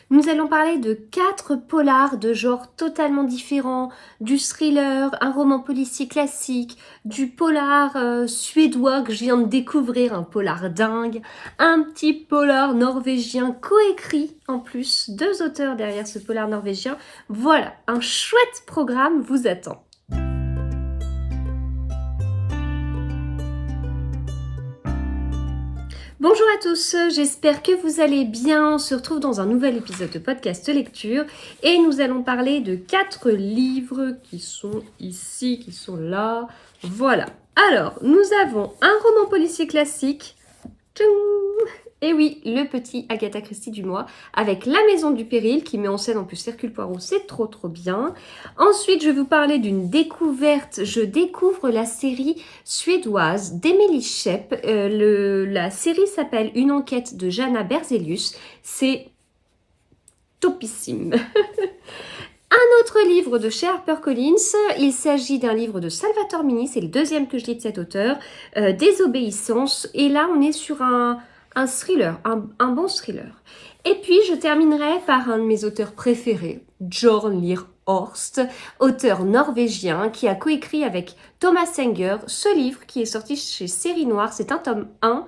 Nous allons parler de 4 polars de genres totalement différents, du thriller, un roman policier classique, du polar suédois que je viens de découvrir, un polar dingue, un petit polar norvégien coécrit en plus, 2 auteurs derrière ce polar norvégien. Voilà, un chouette programme vous attend. Bonjour à tous, j'espère que vous allez bien. On se retrouve dans un nouvel épisode de podcast lecture et nous allons parler de 4 livres qui sont ici, qui sont là. Voilà. Alors, nous avons un roman policier classique. Tchoum. Et oui, le petit Agatha Christie du mois, avec La Maison du Péril, qui met en scène en plus Hercule Poirot, c'est trop bien. Ensuite, je vais vous parler d'une découverte. Je découvre la série suédoise d'Emily Schepp. La série s'appelle Une enquête de Jana Berzelius. C'est topissime. Un autre livre de chez HarperCollins, il s'agit d'un livre de Salvatore Mini, c'est le deuxième que je lis de cet auteur, Désobéissance, et là on est sur un thriller, un bon thriller. Et puis je terminerai par un de mes auteurs préférés, Björn Lier Horst, auteur norvégien qui a coécrit avec Thomas Senger ce livre qui est sorti chez Série Noire, c'est un tome 1,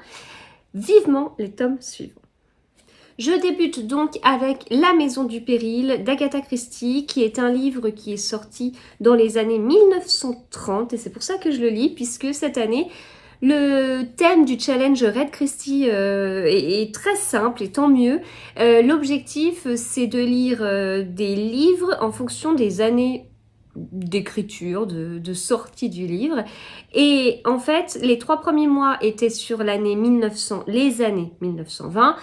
vivement les tomes suivants. Je débute donc avec La Maison du Péril d'Agatha Christie, qui est un livre qui est sorti dans les années 1930, et c'est pour ça que je le lis, puisque cette année, le thème du challenge Read Christie est très simple, et tant mieux. L'objectif, c'est de lire des livres en fonction des années d'écriture, de sortie du livre. Et en fait, les 3 premiers mois étaient sur les années 1920,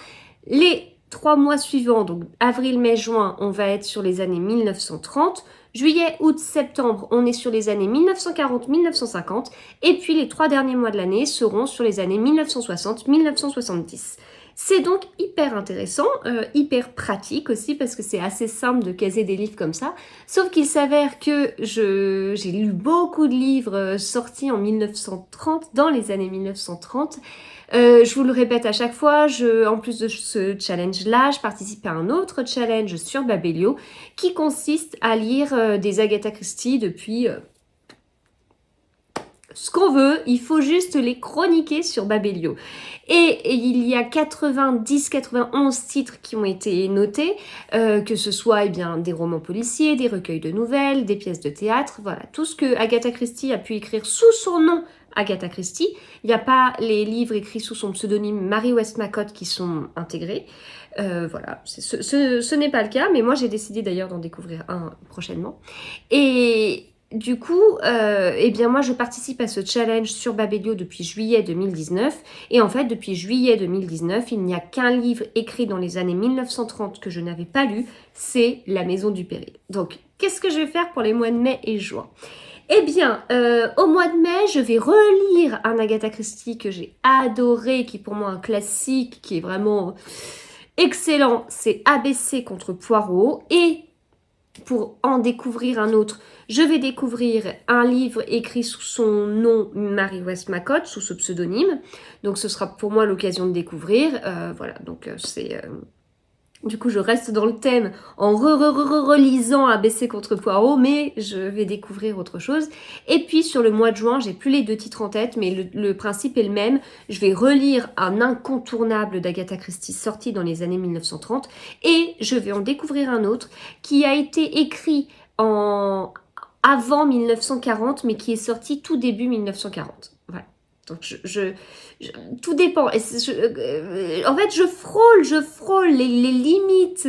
les 3 mois suivants, donc avril, mai, juin, on va être sur les années 1930. Juillet, août, septembre, on est sur les années 1940-1950. Et puis les 3 derniers mois de l'année seront sur les années 1960-1970. C'est donc hyper intéressant, hyper pratique aussi, parce que c'est assez simple de caser des livres comme ça. Sauf qu'il s'avère que j'ai lu beaucoup de livres sortis en 1930, dans les années 1930. Je vous le répète à chaque fois, en plus de ce challenge-là, je participe à un autre challenge sur Babelio qui consiste à lire des Agatha Christie depuis ce qu'on veut, il faut juste les chroniquer sur Babelio. Et il y a 90-91 titres qui ont été notés, que ce soit des romans policiers, des recueils de nouvelles, des pièces de théâtre, voilà, tout ce que Agatha Christie a pu écrire sous son nom Agatha Christie. Il n'y a pas les livres écrits sous son pseudonyme Mary Westmacott qui sont intégrés. Voilà, ce n'est pas le cas, mais moi j'ai décidé d'ailleurs d'en découvrir un prochainement. Et du coup, moi je participe à ce challenge sur Babelio depuis juillet 2019. Et en fait, depuis juillet 2019, il n'y a qu'un livre écrit dans les années 1930 que je n'avais pas lu, c'est La Maison du Péril. Donc, qu'est-ce que je vais faire pour les mois de mai et juin ? Eh bien, au mois de mai, je vais relire un Agatha Christie que j'ai adoré, qui est pour moi un classique, qui est vraiment excellent. C'est ABC contre Poirot. Et pour en découvrir un autre, je vais découvrir un livre écrit sous son nom Mary Westmacott, sous ce pseudonyme. Donc ce sera pour moi l'occasion de découvrir. Voilà, donc c'est... Du coup, je reste dans le thème en relisant ABC contre Poirot, mais je vais découvrir autre chose. Et puis, sur le mois de juin, j'ai plus les 2 titres en tête, mais le principe est le même. Je vais relire un incontournable d'Agatha Christie sorti dans les années 1930 et je vais en découvrir un autre qui a été écrit avant 1940, mais qui est sorti tout début 1940. Voilà. Donc, tout dépend. En fait, je frôle les limites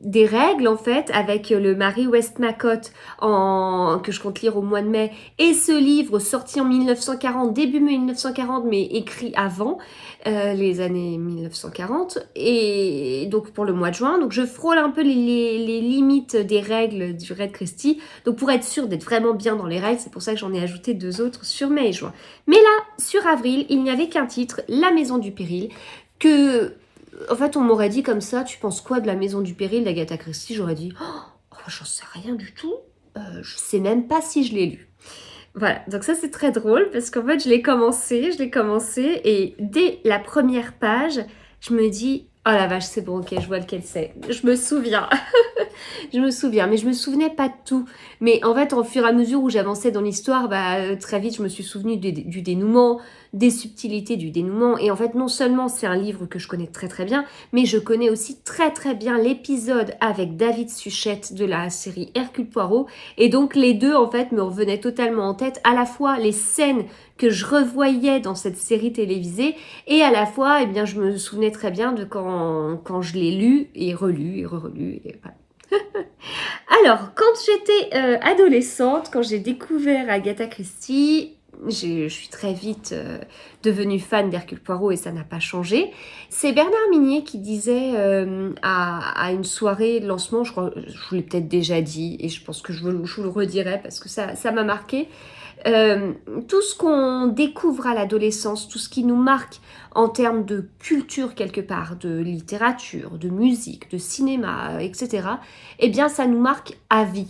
des règles, en fait, avec le Mary Westmacott que je compte lire au mois de mai, et ce livre sorti en 1940, début 1940, mais écrit avant les années 1940, et donc pour le mois de juin. Donc, je frôle un peu les limites des règles du Read Christie. Donc, pour être sûre d'être vraiment bien dans les règles, c'est pour ça que j'en ai ajouté 2 autres sur mai et juin. Mais là, sur avril, il n'y avait qu'un titre, La Maison du Péril, que, en fait, on m'aurait dit comme ça, tu penses quoi de La Maison du Péril d'Agatha Christie ? J'aurais dit, oh, j'en sais rien du tout, je sais même pas si je l'ai lu. Voilà, donc ça c'est très drôle parce qu'en fait je l'ai commencé et dès la première page, je me dis, Oh la vache, c'est bon, ok, je vois lequel c'est. Je me souviens. Je me souviens, mais je me souvenais pas de tout. Mais en fait, au fur et à mesure où j'avançais dans l'histoire, très vite, je me suis souvenu du dénouement, des subtilités du dénouement. Et en fait, non seulement c'est un livre que je connais très très bien, mais je connais aussi très très bien l'épisode avec David Suchet de la série Hercule Poirot. Et donc, les deux, en fait, me revenaient totalement en tête, à la fois les scènes que je revoyais dans cette série télévisée, et à la fois, eh bien, je me souvenais très bien de quand je l'ai lu et relu et re-relu. Et voilà. Alors, quand j'étais adolescente, quand j'ai découvert Agatha Christie, je suis très vite devenue fan d'Hercule Poirot et ça n'a pas changé. C'est Bernard Minier qui disait à une soirée de lancement, je crois, je vous l'ai peut-être déjà dit et je pense que je vous le redirai parce que ça m'a marqué. Euh, tout ce qu'on découvre à l'adolescence, tout ce qui nous marque en termes de culture quelque part, de littérature, de musique, de cinéma, etc., eh bien ça nous marque à vie.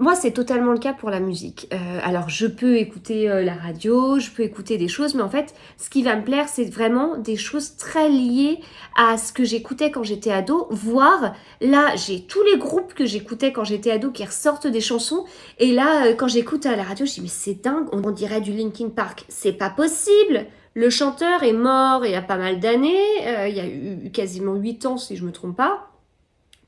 Moi, c'est totalement le cas pour la musique. Alors, je peux écouter la radio, je peux écouter des choses, mais en fait, ce qui va me plaire, c'est vraiment des choses très liées à ce que j'écoutais quand j'étais ado, voire là, j'ai tous les groupes que j'écoutais quand j'étais ado qui ressortent des chansons, et là, quand j'écoute à la radio, je dis, mais c'est dingue, on dirait du Linkin Park. C'est pas possible! Le chanteur est mort il y a pas mal d'années, il y a eu quasiment 8 ans si je me trompe pas.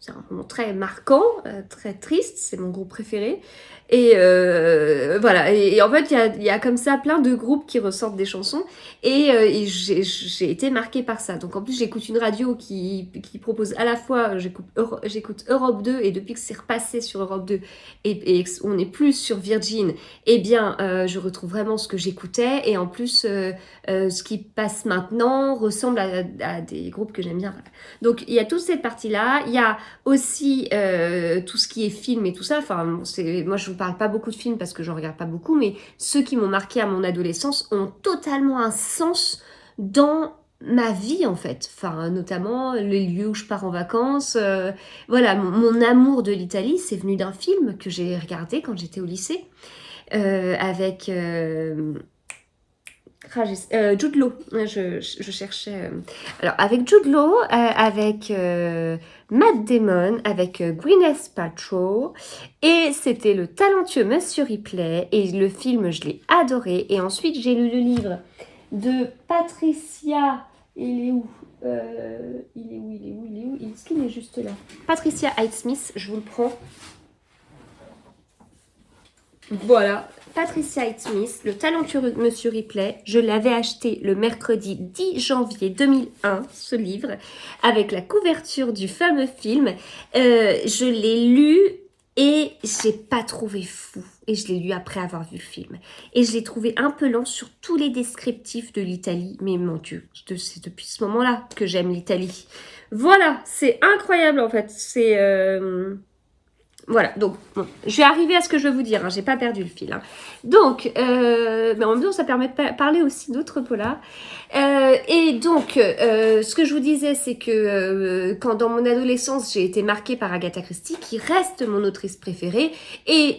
C'est un moment très marquant, très triste, c'est mon groupe préféré. Et voilà, et en fait, il y a comme ça plein de groupes qui ressortent des chansons, et j'ai été marquée par ça. Donc en plus, j'écoute une radio qui propose à la fois, j'écoute Europe 2, et depuis que c'est repassé sur Europe 2, et on est plus sur Virgin, eh bien, je retrouve vraiment ce que j'écoutais, et en plus, ce qui passe maintenant ressemble à des groupes que j'aime bien. Voilà. Donc il y a toute cette partie-là, il y a aussi tout ce qui est film et tout ça. Enfin, moi je vous parle pas beaucoup de films parce que j'en regarde pas beaucoup, mais ceux qui m'ont marqué à mon adolescence ont totalement un sens dans ma vie en fait. Enfin, notamment les lieux où je pars en vacances. Voilà, mon amour de l'Italie, c'est venu d'un film que j'ai regardé quand j'étais au lycée avec Jude Law. Je cherchais. Alors, avec Jude Law, avec Matt Damon, avec Gwyneth Paltrow, et c'était le talentueux Monsieur Ripley, et le film, je l'ai adoré. Et ensuite, j'ai lu le livre de Patricia. Il est où Il est où Il est où Il est où Est-ce qu'il est juste là? Patricia Highsmith, je vous le prends. Voilà, Patricia Highsmith, le talentueux Monsieur Ripley. Je l'avais acheté le mercredi 10 janvier 2001, ce livre, avec la couverture du fameux film. Je l'ai lu et j'ai pas trouvé fou. Et je l'ai lu après avoir vu le film. Et je l'ai trouvé un peu lent sur tous les descriptifs de l'Italie. Mais mon Dieu, c'est depuis ce moment-là que j'aime l'Italie. Voilà, c'est incroyable en fait. C'est... Voilà, donc bon, je vais arriver à ce que je veux vous dire, hein, j'ai pas perdu le fil. Hein. Donc, mais en même temps, ça permet de parler aussi d'autres polars. Et donc, ce que je vous disais, c'est que quand dans mon adolescence, j'ai été marquée par Agatha Christie, qui reste mon autrice préférée, et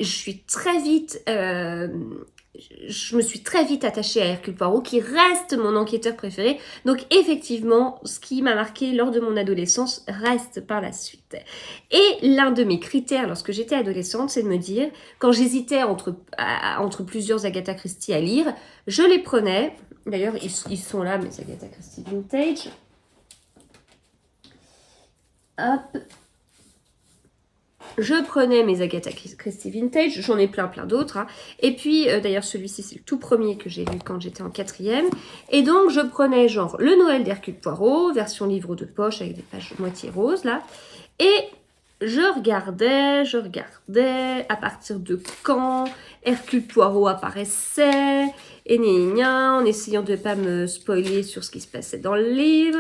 je me suis très vite attachée à Hercule Poirot, qui reste mon enquêteur préféré. Donc effectivement, ce qui m'a marqué lors de mon adolescence reste par la suite. Et l'un de mes critères lorsque j'étais adolescente, c'est de me dire, quand j'hésitais entre plusieurs Agatha Christie à lire, je les prenais. D'ailleurs, ils sont là, mes Agatha Christie Vintage. Hop. Je prenais mes Agatha Christie Vintage, j'en ai plein d'autres. Hein. Et puis, d'ailleurs, celui-ci, c'est le tout premier que j'ai lu quand j'étais en 4e. Et donc, je prenais genre Le Noël d'Hercule Poirot, version livre de poche avec des pages moitié roses, là. Et je regardais, à partir de quand Hercule Poirot apparaissait, et en essayant de ne pas me spoiler sur ce qui se passait dans le livre.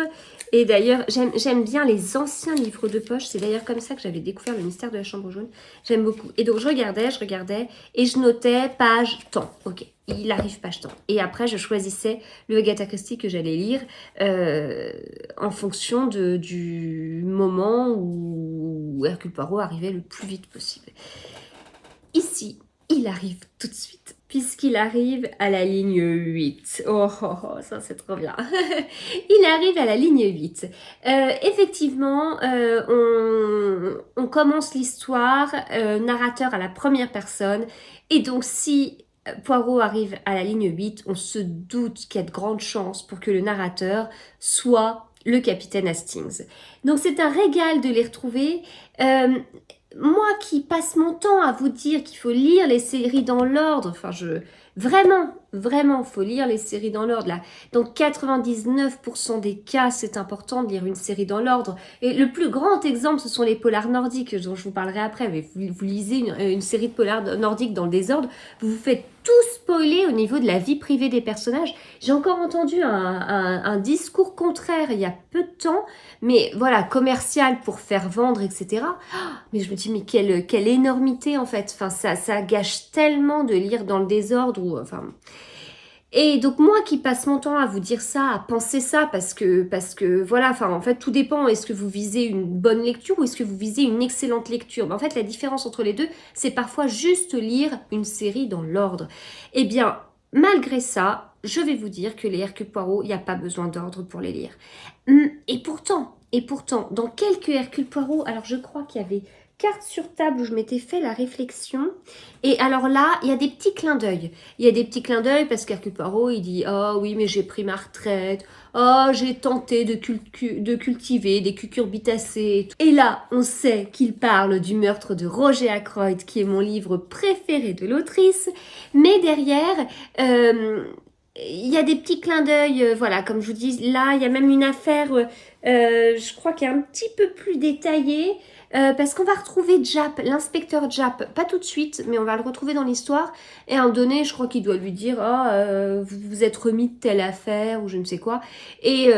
Et d'ailleurs, j'aime bien les anciens livres de poche. C'est d'ailleurs comme ça que j'avais découvert le mystère de la chambre jaune. J'aime beaucoup. Et donc, je regardais, et je notais page temps. Ok, il arrive page temps. Et après, je choisissais le Agatha Christie que j'allais lire en fonction du moment où Hercule Poirot arrivait le plus vite possible. Ici, il arrive tout de suite puisqu'il arrive à la ligne 8. Oh, oh, oh, ça c'est trop bien. Il arrive à la ligne 8. Effectivement, on commence l'histoire, narrateur à la première personne, et donc si Poirot arrive à la ligne 8, on se doute qu'il y a de grandes chances pour que le narrateur soit le capitaine Hastings. Donc c'est un régal de les retrouver. Moi qui passe mon temps à vous dire qu'il faut lire les séries dans l'ordre, vraiment, faut lire les séries dans l'ordre. Là, dans 99% des cas, c'est important de lire une série dans l'ordre. Et le plus grand exemple, ce sont les polars nordiques, dont je vous parlerai après. Mais vous lisez une série de polars nordiques dans le désordre, vous vous faites tout spoiler au niveau de la vie privée des personnages. J'ai encore entendu un discours contraire il y a peu de temps, mais voilà, commercial pour faire vendre, etc. Mais je me dis, mais quelle énormité en fait. Enfin, ça gâche tellement de lire dans le désordre. Et donc moi qui passe mon temps à vous dire ça, à penser ça, parce que voilà, enfin en fait tout dépend, est-ce que vous visez une bonne lecture ou est-ce que vous visez une excellente lecture? En fait la différence entre les deux, c'est parfois juste lire une série dans l'ordre. Eh bien, malgré ça, je vais vous dire que les Hercule Poirot, il n'y a pas besoin d'ordre pour les lire. Et pourtant, dans quelques Hercule Poirot, alors je crois qu'il y avait carte sur table où je m'étais fait la réflexion. Et alors là, il y a des petits clins d'œil. Il y a des petits clins d'œil parce qu'Hercule Poirot, il dit « Oh oui, mais j'ai pris ma retraite. Oh, j'ai tenté de cultiver des cucurbitacées. » Et là, on sait qu'il parle du meurtre de Roger Ackroyd, qui est mon livre préféré de l'autrice. Mais derrière... il y a des petits clins d'œil, voilà, comme je vous dis, là, il y a même une affaire, je crois qu'elle est un petit peu plus détaillée, parce qu'on va retrouver Japp, l'inspecteur Japp, pas tout de suite, mais on va le retrouver dans l'histoire, et à un moment donné, je crois qu'il doit lui dire « vous vous êtes remis de telle affaire » ou je ne sais quoi, et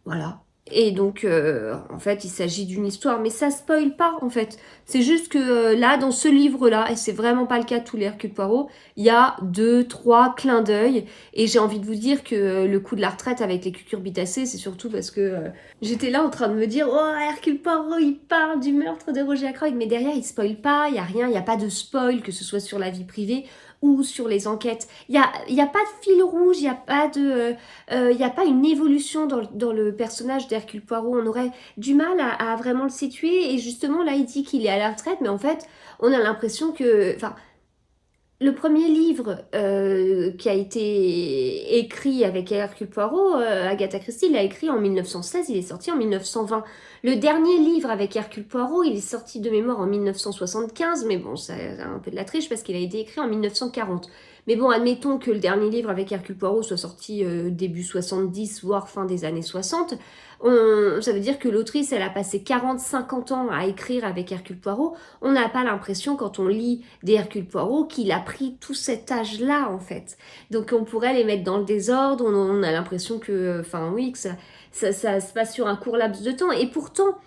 voilà. Et donc, en fait, il s'agit d'une histoire, mais ça spoil pas, en fait. C'est juste que là, dans ce livre-là, et c'est vraiment pas le cas de tous les Hercule Poirot, il y a 2-3 clins d'œil, et j'ai envie de vous dire que le coup de la retraite avec les cucurbitacées, c'est surtout parce que j'étais là en train de me dire « Oh, Hercule Poirot, il parle du meurtre de Roger Ackroyd », mais derrière, il spoil pas, il y a rien, il y a pas de spoil, que ce soit sur la vie privée ou sur les enquêtes. Il y a pas de fil rouge, il y a pas une évolution dans le personnage d'Hercule Poirot. On aurait du mal à vraiment le situer. Et justement, là, il dit qu'il est à la retraite, mais en fait, on a l'impression que... Enfin, le premier livre qui a été écrit avec Hercule Poirot, Agatha Christie, l'a écrit en 1916, il est sorti en 1920. Le dernier livre avec Hercule Poirot, il est sorti de mémoire en 1975, mais bon, c'est un peu de la triche parce qu'il a été écrit en 1940. Mais bon, admettons que le dernier livre avec Hercule Poirot soit sorti début 70, voire fin des années 60. Ça veut dire que l'autrice, elle a passé 40-50 ans à écrire avec Hercule Poirot. On n'a pas l'impression, quand on lit des Hercule Poirot, qu'il a pris tout cet âge-là, en fait. Donc on pourrait les mettre dans le désordre, on a l'impression que, enfin oui, que ça se passe sur un court laps de temps. Et pourtant,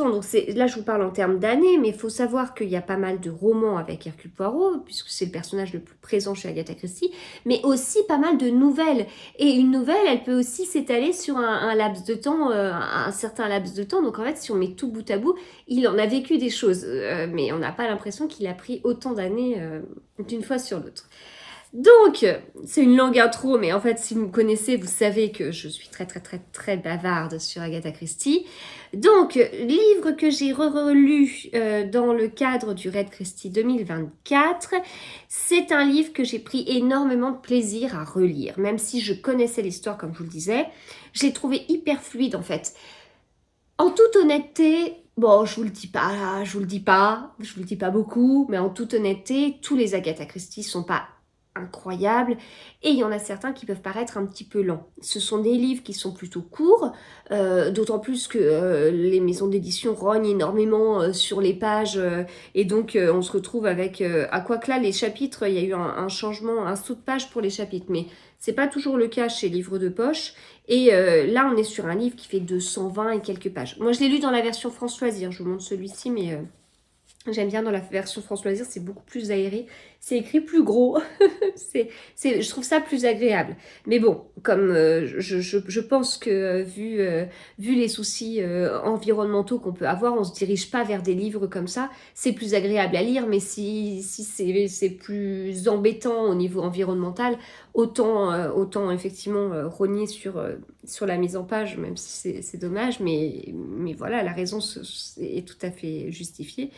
donc là je vous parle en termes d'années, mais il faut savoir qu'il y a pas mal de romans avec Hercule Poirot, puisque c'est le personnage le plus présent chez Agatha Christie, mais aussi pas mal de nouvelles. Et une nouvelle, elle peut aussi s'étaler sur un laps de temps, un certain laps de temps. Donc en fait, si on met tout bout à bout, il en a vécu des choses, mais on n'a pas l'impression qu'il a pris autant d'années d'une fois sur l'autre. Donc, c'est une longue intro, mais en fait, si vous me connaissez, vous savez que je suis très bavarde sur Agatha Christie. Donc, livre que j'ai relu dans le cadre du Raid Christie 2024, c'est un livre que j'ai pris énormément de plaisir à relire, même si je connaissais l'histoire, comme je vous le disais. J'ai trouvé hyper fluide, en fait. En toute honnêteté, bon, je vous le dis pas beaucoup, mais en toute honnêteté, tous les Agatha Christie sont pas incroyables et il y en a certains qui peuvent paraître un petit peu lents. Ce sont des livres qui sont plutôt courts, d'autant plus que les maisons d'édition rognent énormément sur les pages et donc on se retrouve avec... à quoi que là, les chapitres, il y a eu un changement, un saut de page pour les chapitres, mais c'est pas toujours le cas chez Livres de poche. Et là, on est sur un livre qui fait 220 et quelques pages. Moi, je l'ai lu dans la version Françoise, je vous montre celui-ci, mais J'aime bien dans la version France Loisirs, c'est beaucoup plus aéré. C'est écrit plus gros. Je trouve ça plus agréable. Mais bon, comme je pense que vu les soucis environnementaux qu'on peut avoir, on ne se dirige pas vers des livres comme ça. C'est plus agréable à lire, mais si c'est plus embêtant au niveau environnemental, autant effectivement rogner sur la mise en page, même si c'est dommage. Mais voilà, la raison est tout à fait justifiée.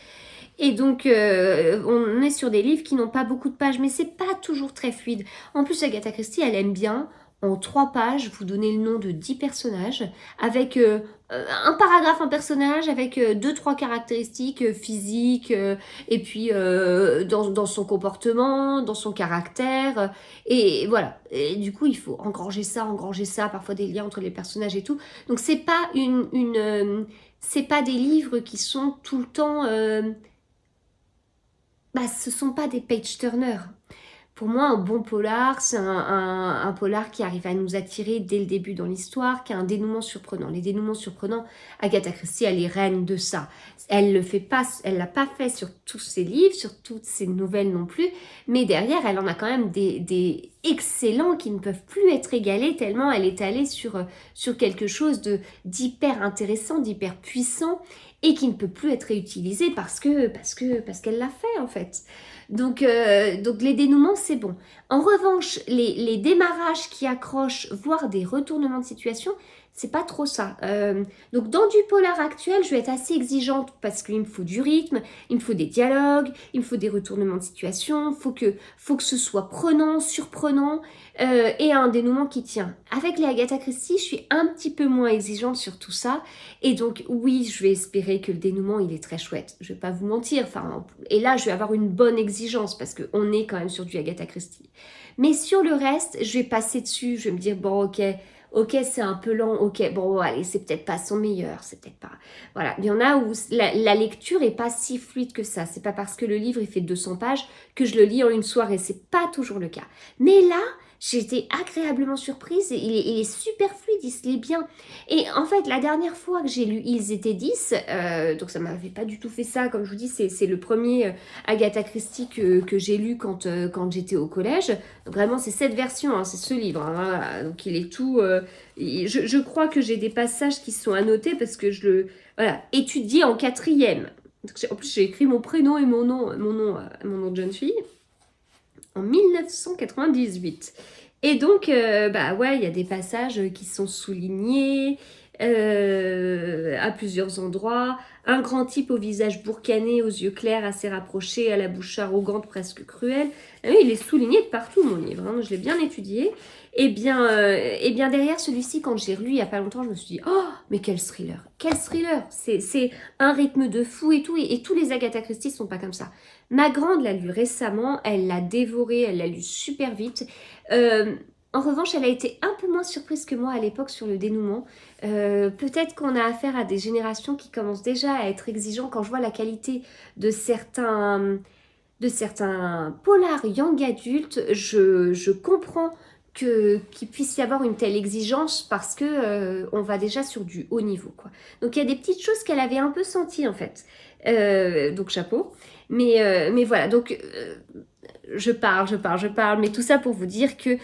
Et donc, on est sur des livres qui n'ont pas beaucoup de pages, mais c'est pas toujours très fluide. En plus, Agatha Christie, elle aime bien, en 3 pages, vous donner le nom de 10 personnages, avec un paragraphe, un personnage, avec 2-3 caractéristiques physiques, et puis dans son comportement, dans son caractère, et voilà. Et du coup, il faut engranger ça, parfois des liens entre les personnages et tout. Donc, c'est pas c'est pas des livres qui sont tout le temps... ce sont pas des page-turners. Pour moi, un bon polar, c'est un polar qui arrive à nous attirer dès le début dans l'histoire, qui a un dénouement surprenant. Les dénouements surprenants, Agatha Christie, elle est reine de ça. Elle l'a pas fait sur tous ses livres, sur toutes ses nouvelles non plus, mais derrière, elle en a quand même des excellents qui ne peuvent plus être égalés tellement elle est allée sur quelque chose d'hyper intéressant, d'hyper puissant et qui ne peut plus être réutilisé parce qu'elle l'a fait en fait. Donc les dénouements, c'est bon. En revanche, les démarrages qui accrochent, voire des retournements de situation, c'est pas trop ça. Donc dans du polar actuel, je vais être assez exigeante parce qu'il me faut du rythme, il me faut des dialogues, il me faut des retournements de situation, faut que ce soit prenant, surprenant et un dénouement qui tient. Avec les Agatha Christie, je suis un petit peu moins exigeante sur tout ça et donc oui, je vais espérer que le dénouement il est très chouette. Je vais pas vous mentir. Et là, je vais avoir une bonne exigence parce qu'on est quand même sur du Agatha Christie. Mais sur le reste, je vais passer dessus. Je vais me dire bon, ok, c'est un peu lent. Ok, bon, allez, c'est peut-être pas son meilleur. C'est peut-être pas. Voilà. Il y en a où la lecture est pas si fluide que ça. C'est pas parce que le livre il fait 200 pages que je le lis en une soirée. C'est pas toujours le cas. Mais là, j'ai été agréablement surprise et il est super fluide, il se lit bien. Et en fait, la dernière fois que j'ai lu Ils étaient 10, donc ça m'avait pas du tout fait ça, comme je vous dis, c'est le premier Agatha Christie que j'ai lu quand j'étais au collège. Donc vraiment, c'est cette version, hein, c'est ce livre. Hein, voilà. Donc il est tout... je crois que j'ai des passages qui sont annotés parce que je le... Voilà, étudié en 4e. En plus, j'ai écrit mon prénom et mon nom de jeune fille en 1998. Et donc, ouais, il y a des passages qui sont soulignés à plusieurs endroits. Un grand type au visage bourcané, aux yeux clairs, assez rapprochés, à la bouche arrogante, presque cruelle. Ah oui, il est souligné de partout, mon livre. Hein, je l'ai bien étudié. Et bien derrière celui-ci, quand j'ai relu il n'y a pas longtemps, je me suis dit « Oh, mais quel thriller! Quel thriller !» C'est un rythme de fou et tout. Et tous les Agatha Christie ne sont pas comme ça. Ma grande l'a lu récemment, elle l'a dévoré, elle l'a lu super vite. En revanche, elle a été un peu moins surprise que moi à l'époque sur le dénouement. Peut-être qu'on a affaire à des générations qui commencent déjà à être exigeants. Quand je vois la qualité de certains polars young adultes, je comprends qu'il puisse y avoir une telle exigence parce que on va déjà sur du haut niveau, quoi. Donc il y a des petites choses qu'elle avait un peu senties en fait. Donc chapeau. Mais voilà, donc je parle, mais tout ça pour vous dire que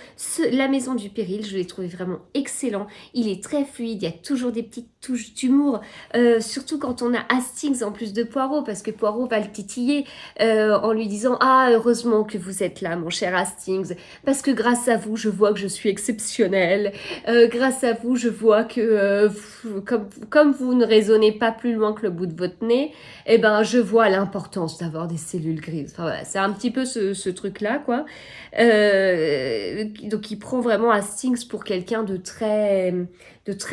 La Maison du Péril, je l'ai trouvé vraiment excellent. Il est très fluide, il y a toujours des petites touches d'humour, surtout quand on a Hastings en plus de Poirot, parce que Poirot va le titiller en lui disant « Ah, heureusement que vous êtes là, mon cher Hastings, parce que grâce à vous, je vois que je suis exceptionnel. Grâce à vous, je vois que comme vous ne raisonnez pas plus loin que le bout de votre nez, eh ben, je vois l'importance d'avoir des cellules grises. » Enfin, voilà, c'est un petit peu ce truc-là, quoi. Donc, il prend vraiment Hastings pour quelqu'un de très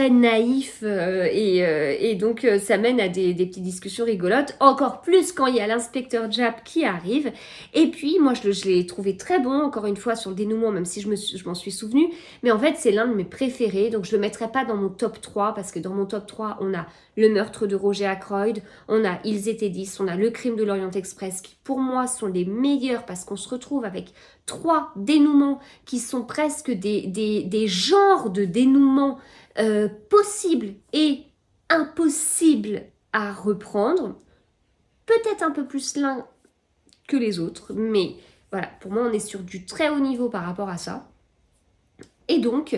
naïf et donc ça mène à des petites discussions rigolotes, encore plus quand il y a l'inspecteur Japp qui arrive. Et puis, moi, je l'ai trouvé très bon, encore une fois, sur le dénouement, même si je m'en suis souvenue. Mais en fait, c'est l'un de mes préférés, donc je le mettrai pas dans mon top 3, parce que dans mon top 3, on a Le meurtre de Roger Ackroyd, on a Ils étaient 10, on a Le crime de l'Orient Express, qui pour moi sont les meilleurs, parce qu'on se retrouve avec 3 dénouements qui sont presque des genres de dénouements possibles et impossibles à reprendre. peut-être un peu plus l'un que les autres, mais voilà, pour moi on est sur du très haut niveau par rapport à ça. Et donc,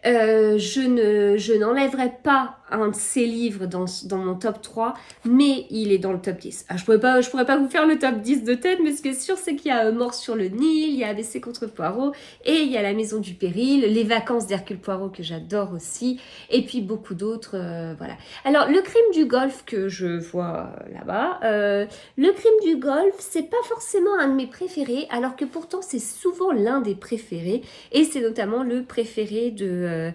je n'enlèverai pas un de ces livres dans mon top 3, mais il est dans le top 10. Ah, je pourrais pas vous faire le top 10 de tête, mais ce qui est sûr, c'est qu'il y a Mort sur le Nil, il y a ABC contre Poirot, et il y a La Maison du Péril, Les Vacances d'Hercule Poirot, que j'adore aussi, et puis beaucoup d'autres, voilà. Alors, Le Crime du Golfe, que je vois là-bas, Le Crime du Golfe, c'est pas forcément un de mes préférés, alors que pourtant, c'est souvent l'un des préférés, et c'est notamment le préféré de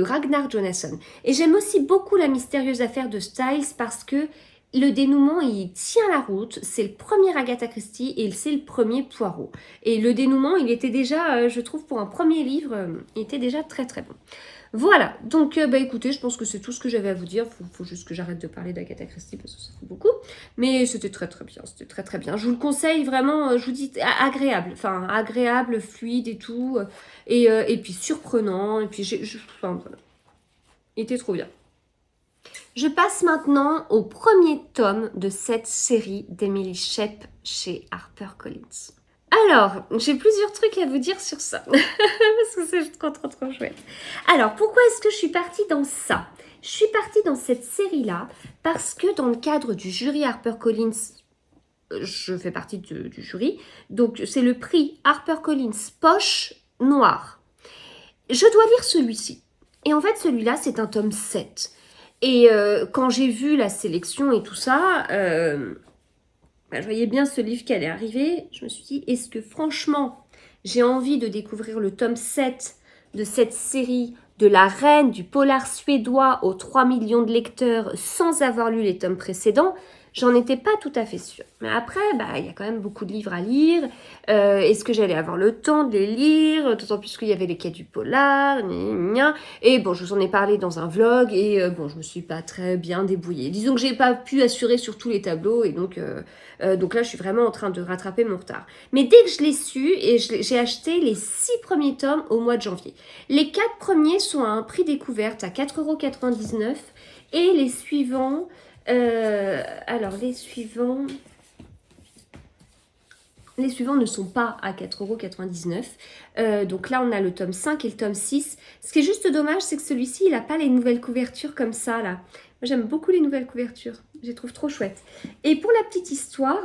Ragnar Jonasson. Et j'aime aussi beaucoup La mystérieuse affaire de Styles parce que le dénouement, il tient la route. C'est le premier Agatha Christie et c'est le premier Poirot. Et le dénouement, il était déjà, je trouve, pour un premier livre, il était déjà très très bon. Voilà, donc écoutez, je pense que c'est tout ce que j'avais à vous dire. Faut juste que j'arrête de parler d'Agatha Christie parce que ça fait beaucoup. Mais c'était très très bien, c'était très très bien. Je vous le conseille vraiment, je vous dis agréable, enfin agréable, fluide et tout. Et puis surprenant, et puis enfin, voilà. Il était trop bien. Je passe maintenant au premier tome de cette série d'Emily Shep chez HarperCollins. Alors, j'ai plusieurs trucs à vous dire sur ça, parce que c'est trop chouette. Alors, pourquoi est-ce que je suis partie dans ça? Je suis partie dans cette série-là parce que dans le cadre du jury HarperCollins, je fais partie du jury, donc c'est le prix HarperCollins Poche Noire. Je dois lire celui-ci. Et en fait, celui-là, c'est un tome 7. Et quand j'ai vu la sélection et tout ça, je voyais bien ce livre qui allait arriver. Je me suis dit, est-ce que franchement, j'ai envie de découvrir le tome 7 de cette série de la reine du polar suédois aux 3 millions de lecteurs sans avoir lu les tomes précédents? J'en étais pas tout à fait sûre. Mais après, il y a quand même beaucoup de livres à lire. Est-ce que j'allais avoir le temps de les lire? D'autant plus qu'il y avait les quais du polar. Et bon, je vous en ai parlé dans un vlog. Et je me suis pas très bien débrouillée. Disons que j'ai pas pu assurer sur tous les tableaux. Et donc là, je suis vraiment en train de rattraper mon retard. Mais dès que je l'ai su, et j'ai acheté les 6 premiers tomes au mois de janvier. Les 4 premiers sont à un prix découverte à 4,99 €. Et les suivants... les suivants ne sont pas à 4,99 €. Donc là, on a le tome 5 et le tome 6. Ce qui est juste dommage, c'est que celui-ci, il n'a pas les nouvelles couvertures comme ça, là. Moi, j'aime beaucoup les nouvelles couvertures. Je les trouve trop chouettes. Et pour la petite histoire...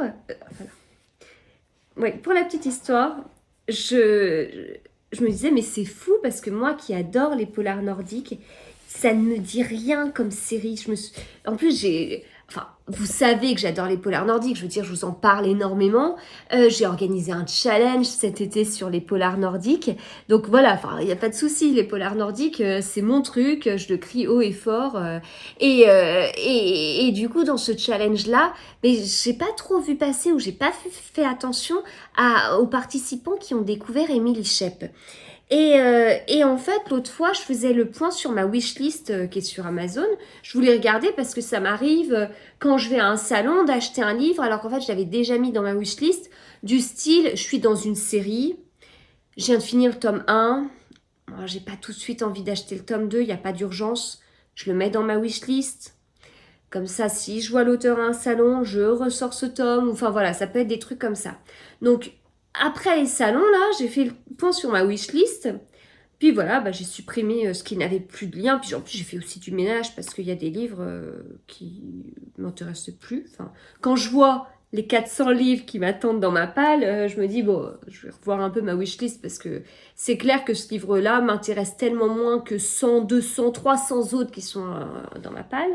pour la petite histoire, je me disais, mais c'est fou, parce que moi qui adore les polars nordiques, ça ne me dit rien comme série. En plus, vous savez que j'adore les polars nordiques. Je veux dire, je vous en parle énormément. J'ai organisé un challenge cet été sur les polars nordiques. Donc voilà, il n'y a pas de souci. Les polars nordiques, c'est mon truc. Je le crie haut et fort. Et du coup, dans ce challenge-là, mais j'ai pas trop vu passer ou j'ai pas fait attention aux participants qui ont découvert Emily Shep. Et en fait, l'autre fois, je faisais le point sur ma wishlist qui est sur Amazon. Je voulais regarder parce que ça m'arrive quand je vais à un salon d'acheter un livre, alors qu'en fait, je l'avais déjà mis dans ma wishlist, du style, je suis dans une série, je viens de finir le tome 1, moi, j'ai pas tout de suite envie d'acheter le tome 2, il n'y a pas d'urgence, je le mets dans ma wishlist. Comme ça, si je vois l'auteur à un salon, je ressors ce tome, enfin voilà, ça peut être des trucs comme ça. Donc, après les salons, là, j'ai fait le point sur ma wishlist. Puis voilà, j'ai supprimé ce qui n'avait plus de lien. Puis en plus, j'ai fait aussi du ménage parce qu'il y a des livres qui m'intéressaient plus. Enfin, quand je vois les 400 livres qui m'attendent dans ma palle, je me dis, bon, je vais revoir un peu ma wishlist parce que c'est clair que ce livre-là m'intéresse tellement moins que 100, 200, 300 autres qui sont dans ma palle.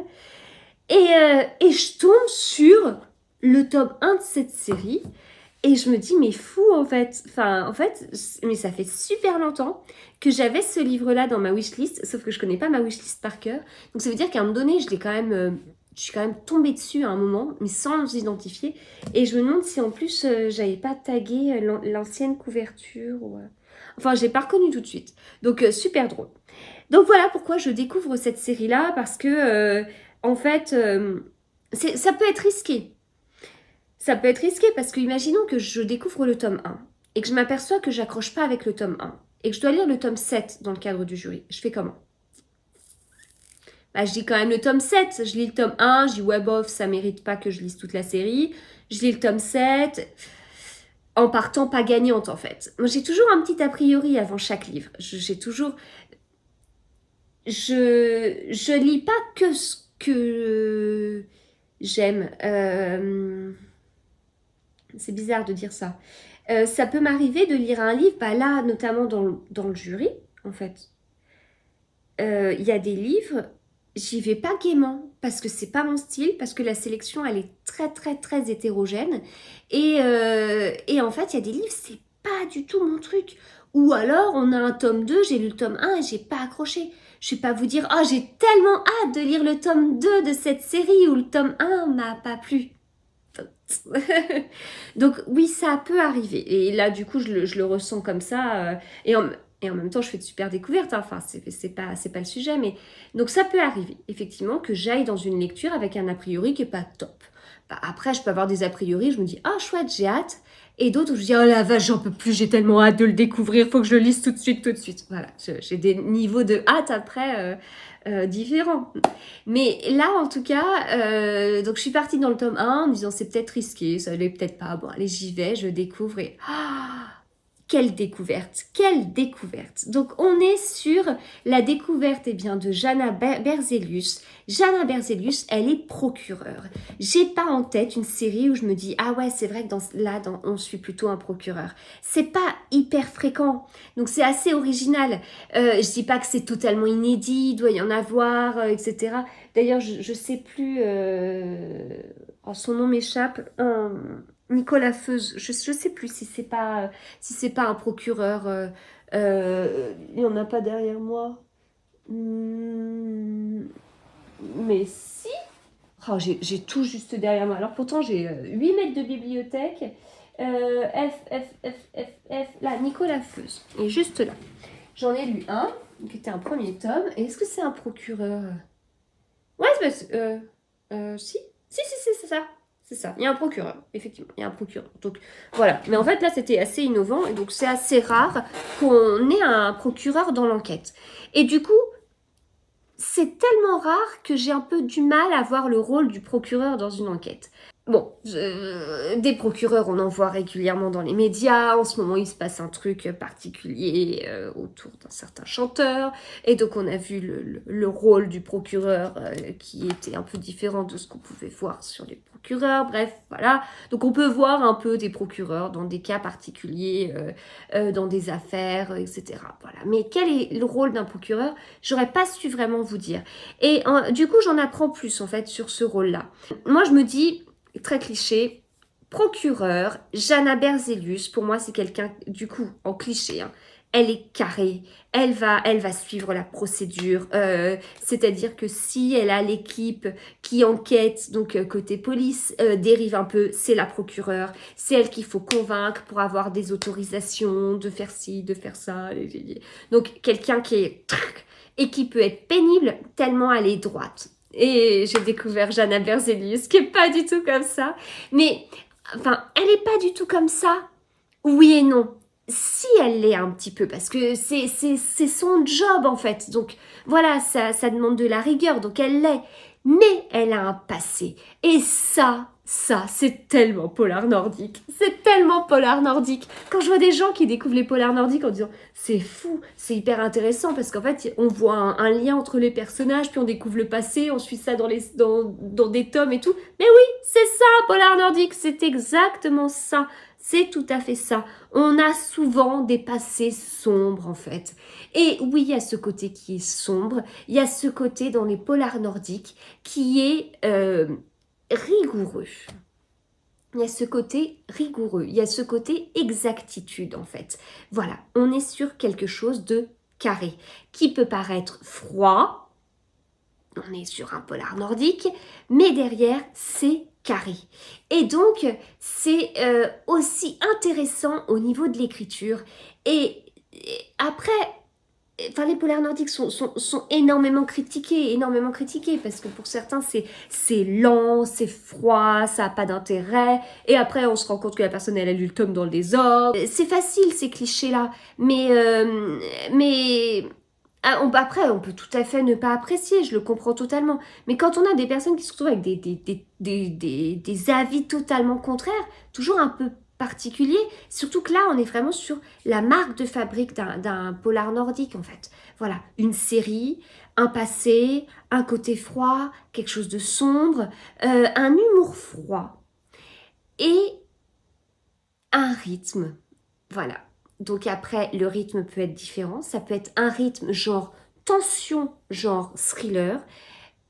Et je tombe sur le tome 1 de cette série. Et je me dis, mais fou en fait. Mais ça fait super longtemps que j'avais ce livre-là dans ma wishlist, sauf que je connais pas ma wishlist par cœur. Donc ça veut dire qu'à un moment donné, je suis quand même tombée dessus à un moment, mais sans identifier. Et je me demande si en plus, j'avais pas tagué l'ancienne couverture. Enfin, je l'ai pas reconnu tout de suite. Donc super drôle. Donc voilà pourquoi je découvre cette série-là, parce que en fait, ça peut être risqué. Ça peut être risqué parce que imaginons que je découvre le tome 1 et que je m'aperçois que j'accroche pas avec le tome 1 et que je dois lire le tome 7 dans le cadre du jury. Je fais comment? bah, je lis quand même le tome 7. Je lis le tome 1, je dis ouais bof, ça mérite pas que je lise toute la série. Je lis le tome 7, en partant pas gagnante en fait. Moi j'ai toujours un petit a priori avant chaque livre. J'ai toujours... Je lis pas que ce que j'aime. C'est bizarre de dire ça. Ça peut m'arriver de lire un livre, bah là notamment dans le jury en fait. Il y a des livres, j'y vais pas gaiement parce que c'est pas mon style, parce que la sélection elle est très très très hétérogène et en fait il y a des livres c'est pas du tout mon truc. Ou alors on a un tome 2, j'ai lu le tome 1 et j'ai pas accroché. Je vais pas vous dire oh j'ai tellement hâte de lire le tome 2 de cette série où le tome 1 m'a pas plu. Donc oui ça peut arriver et là du coup je le ressens comme ça et en même temps, je fais de super découvertes, hein. Enfin, c'est pas le sujet, mais... Donc, ça peut arriver, effectivement, que j'aille dans une lecture avec un a priori qui est pas top. Bah, après, je peux avoir des a priori, je me dis, ah, chouette, j'ai hâte. Et d'autres où je dis, oh la vache, j'en peux plus, j'ai tellement hâte de le découvrir, faut que je le lise tout de suite, tout de suite. Voilà, j'ai des niveaux de hâte après différents. Mais là, en tout cas, donc je suis partie dans le tome 1 en me disant, c'est peut-être risqué, ça l'est peut-être pas. Bon, allez, j'y vais, je découvre et... quelle découverte, quelle découverte. Donc on est sur la découverte eh bien, de Jana Berzelius. Jana Berzelius, elle est procureure. J'ai pas en tête une série où je me dis ah ouais c'est vrai que on suit plutôt un procureur. C'est pas hyper fréquent, donc c'est assez original. Je dis pas que c'est totalement inédit, il doit y en avoir, etc. D'ailleurs je sais plus, son nom m'échappe. Nicolas Feuze, je sais plus si c'est pas un procureur, il n'y en a pas derrière moi. Mais si, oh, j'ai tout juste derrière moi. Alors pourtant j'ai 8 mètres de bibliothèque. Là, Nicolas Feuze, est juste là. J'en ai lu un, qui était un premier tome. Et est-ce que c'est un procureur? Ouais, si, c'est ça. C'est ça, il y a un procureur, effectivement, il y a un procureur. Donc voilà, mais en fait là c'était assez innovant et donc c'est assez rare qu'on ait un procureur dans l'enquête. Et du coup, c'est tellement rare que j'ai un peu du mal à voir le rôle du procureur dans une enquête. Bon, des procureurs, on en voit régulièrement dans les médias. En ce moment, il se passe un truc particulier autour d'un certain chanteur. Et donc, on a vu le rôle du procureur qui était un peu différent de ce qu'on pouvait voir sur les procureurs. Bref, voilà. Donc, on peut voir un peu des procureurs dans des cas particuliers, dans des affaires, etc. Voilà. Mais quel est le rôle d'un procureur? J'aurais pas su vraiment vous dire. Et du coup, j'en apprends plus, en fait, sur ce rôle-là. Moi, je me dis... très cliché, procureur, Jana Berzelius, pour moi c'est quelqu'un, du coup, en cliché, hein, elle est carrée, elle va suivre la procédure, c'est-à-dire que si elle a l'équipe qui enquête, donc côté police, dérive un peu, c'est la procureure, c'est elle qu'il faut convaincre pour avoir des autorisations de faire ci, de faire ça, donc quelqu'un qui est... et qui peut être pénible tellement elle est droite. Et j'ai découvert Jana Berzelius, qui est pas du tout comme ça. Mais, enfin, elle est pas du tout comme ça. Oui et non. Si elle l'est un petit peu, parce que c'est son job, en fait. Donc, voilà, ça demande de la rigueur, donc elle l'est. Mais elle a un passé. Et ça, c'est tellement polar nordique. C'est tellement polar nordique. Quand je vois des gens qui découvrent les polars nordiques en disant c'est fou, c'est hyper intéressant parce qu'en fait on voit un lien entre les personnages, puis on découvre le passé, on suit ça dans des tomes et tout. Mais oui, c'est ça, polar nordique, c'est exactement ça. C'est tout à fait ça. On a souvent des passés sombres en fait. Et oui, il y a ce côté qui est sombre, il y a ce côté dans les polars nordiques qui est rigoureux. Il y a ce côté rigoureux, il y a ce côté exactitude en fait. Voilà, on est sur quelque chose de carré, qui peut paraître froid, on est sur un polar nordique, mais derrière c'est carré. Et donc c'est aussi intéressant au niveau de l'écriture. Et après... Enfin, les polars nordiques sont énormément critiqués parce que pour certains c'est lent, c'est froid, ça n'a pas d'intérêt. Et après on se rend compte que la personne elle a lu le tome dans le désordre. C'est facile ces clichés là, mais Après, on peut tout à fait ne pas apprécier, je le comprends totalement. Mais quand on a des personnes qui se retrouvent avec des avis totalement contraires, toujours un peu particuliers, surtout que là, on est vraiment sur la marque de fabrique d'un polar nordique, en fait. Voilà, une série, un passé, un côté froid, quelque chose de sombre, un humour froid et un rythme. Voilà. Donc après, le rythme peut être différent. Ça peut être un rythme genre tension, genre thriller.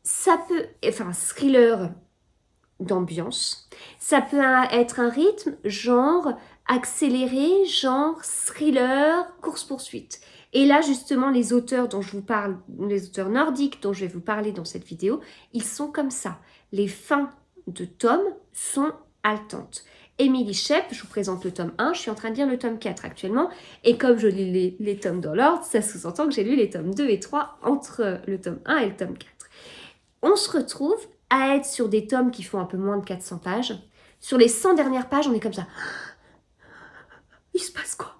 Ça peut, enfin thriller d'ambiance. Ça peut être un rythme genre accéléré, genre thriller, course-poursuite. Et là, justement, les auteurs dont je vous parle, les auteurs nordiques dont je vais vous parler dans cette vidéo, ils sont comme ça. Les fins de tomes sont haletantes. Émilie Shep, je vous présente le tome 1, je suis en train de lire le tome 4 actuellement, et comme je lis les tomes dans l'ordre, ça sous-entend que j'ai lu les tomes 2 et 3 entre le tome 1 et le tome 4. On se retrouve à être sur des tomes qui font un peu moins de 400 pages. Sur les 100 dernières pages, on est comme ça. Il se passe quoi?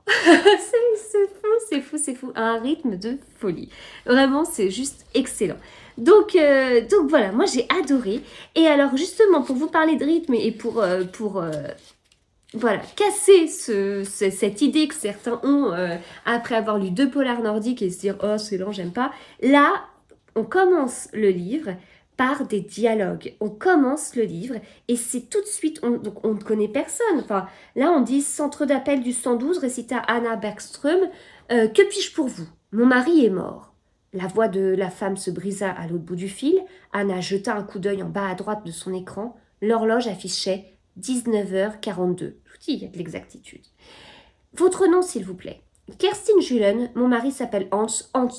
C'est fou, à un rythme de folie. Vraiment, c'est juste excellent. Donc voilà, moi j'ai adoré. Et alors justement, pour vous parler de rythme et pour voilà, casser cette idée que certains ont après avoir lu 2 polars nordiques et se dire « Oh, c'est lent, j'aime pas », là, on commence le livre par des dialogues. On commence le livre et c'est tout de suite, donc on ne connaît personne. Enfin, là, on dit centre d'appel du 112, récita Anna Bergström. Que puis-je pour vous? Mon mari est mort. La voix de la femme se brisa à l'autre bout du fil. Anna jeta un coup d'œil en bas à droite de son écran. L'horloge affichait 19h42. Je vous dis, il y a de l'exactitude. Votre nom, s'il vous plaît. Kerstin Julen. Mon mari s'appelle Hans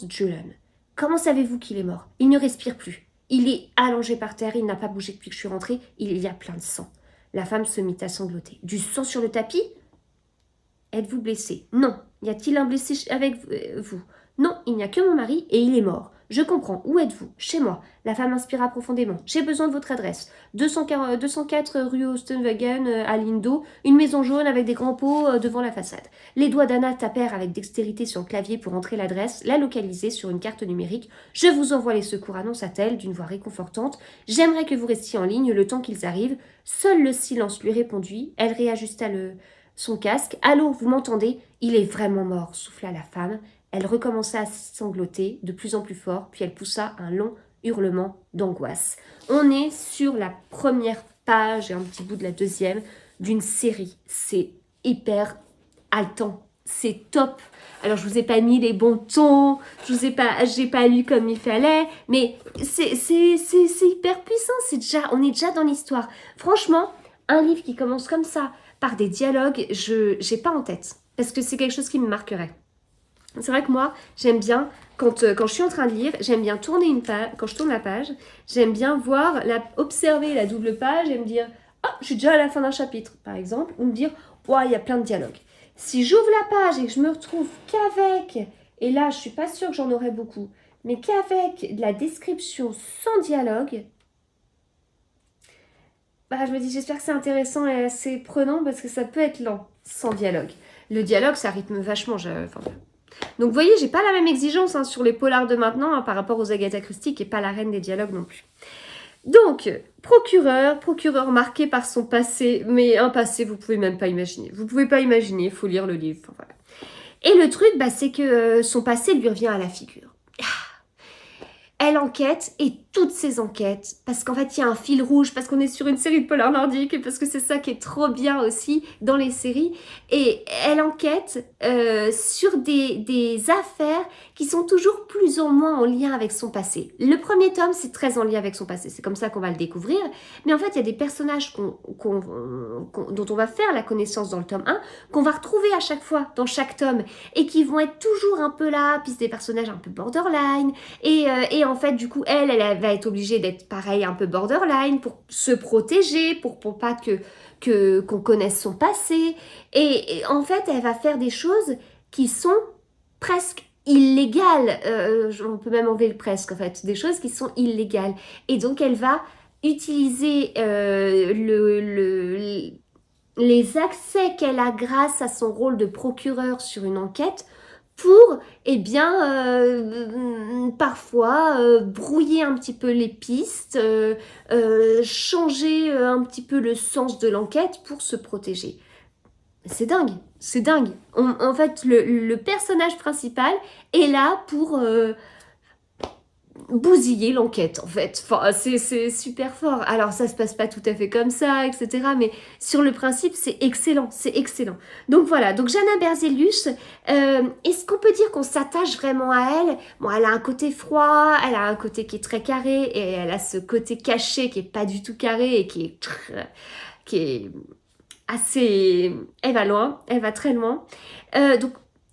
Julen. Comment savez-vous qu'il est mort? Il ne respire plus. Il est allongé par terre, il n'a pas bougé depuis que je suis rentrée, il y a plein de sang. La femme se mit à sangloter. Du sang sur le tapis? Êtes-vous blessé? Non. Y a-t-il un blessé avec vous? Non, il n'y a que mon mari et il est mort. Je comprends. Où êtes-vous? Chez moi. La femme inspira profondément. J'ai besoin de votre adresse. 204 rue Ostenwagen à Lindo, une maison jaune avec des grands pots devant la façade. Les doigts d'Anna tapèrent avec dextérité sur le clavier pour entrer l'adresse, la localiser sur une carte numérique. Je vous envoie les secours, annonça-t-elle d'une voix réconfortante. J'aimerais que vous restiez en ligne le temps qu'ils arrivent. Seul le silence lui répondit. Elle réajusta son casque. Allô, vous m'entendez? Il est vraiment mort, souffla la femme. Elle recommença à sangloter de plus en plus fort, puis elle poussa un long hurlement d'angoisse. On est sur la première page et un petit bout de la deuxième d'une série. C'est hyper haletant, c'est top. Alors je vous ai pas mis les bons tons, j'ai pas lu comme il fallait, mais c'est hyper puissant. On est déjà dans l'histoire. Franchement, un livre qui commence comme ça par des dialogues, j'ai pas en tête parce que c'est quelque chose qui me marquerait. C'est vrai que moi, j'aime bien, quand je suis en train de lire, j'aime bien tourner une page, quand je tourne la page, j'aime bien observer la double page et me dire « Oh, je suis déjà à la fin d'un chapitre », par exemple, ou me dire « Oh, il y a plein de dialogues ». Si j'ouvre la page et que je me retrouve qu'avec, et là, je suis pas sûre que j'en aurai beaucoup, mais qu'avec de la description sans dialogue, bah, je me dis, j'espère que c'est intéressant et assez prenant parce que ça peut être lent, sans dialogue. Le dialogue, ça rythme vachement. Donc vous voyez, j'ai pas la même exigence sur les polars de maintenant par rapport aux Agatha Christie qui n'est pas la reine des dialogues non plus. Donc, procureur marqué par son passé, mais un passé vous pouvez même pas imaginer. Vous pouvez pas imaginer, il faut lire le livre. Voilà. Et le truc, c'est que son passé lui revient à la figure. Elle enquête et toutes ces enquêtes, parce qu'en fait il y a un fil rouge, parce qu'on est sur une série de polars nordiques et parce que c'est ça qui est trop bien aussi dans les séries. Et elle enquête sur des affaires qui sont toujours plus ou moins en lien avec son passé. Le premier tome, c'est très en lien avec son passé, c'est comme ça qu'on va le découvrir. Mais en fait, il y a des personnages dont on va faire la connaissance dans le tome 1, qu'on va retrouver à chaque fois dans chaque tome et qui vont être toujours un peu là, puis c'est des personnages un peu borderline. Et en fait, du coup, elle va être obligée d'être pareil, un peu borderline pour se protéger, pour pas qu'on connaisse son passé. Et en fait, elle va faire des choses qui sont presque illégales. On peut même enlever le presque, en fait. Des choses qui sont illégales. Et donc, elle va utiliser les accès qu'elle a grâce à son rôle de procureur sur une enquête pour, eh bien, parfois brouiller un petit peu les pistes, changer un petit peu le sens de l'enquête pour se protéger. C'est dingue, c'est dingue. En fait, le personnage principal est là pour bousiller l'enquête, en fait. Enfin, c'est super fort. Alors, ça se passe pas tout à fait comme ça, etc. Mais sur le principe, c'est excellent, c'est excellent. Donc voilà, donc Jana Berzelius, est-ce qu'on peut dire qu'on s'attache vraiment à elle? Bon, elle a un côté froid, elle a un côté qui est très carré, et elle a ce côté caché qui est pas du tout carré et qui est assez... Elle va loin, elle va très loin. Donc,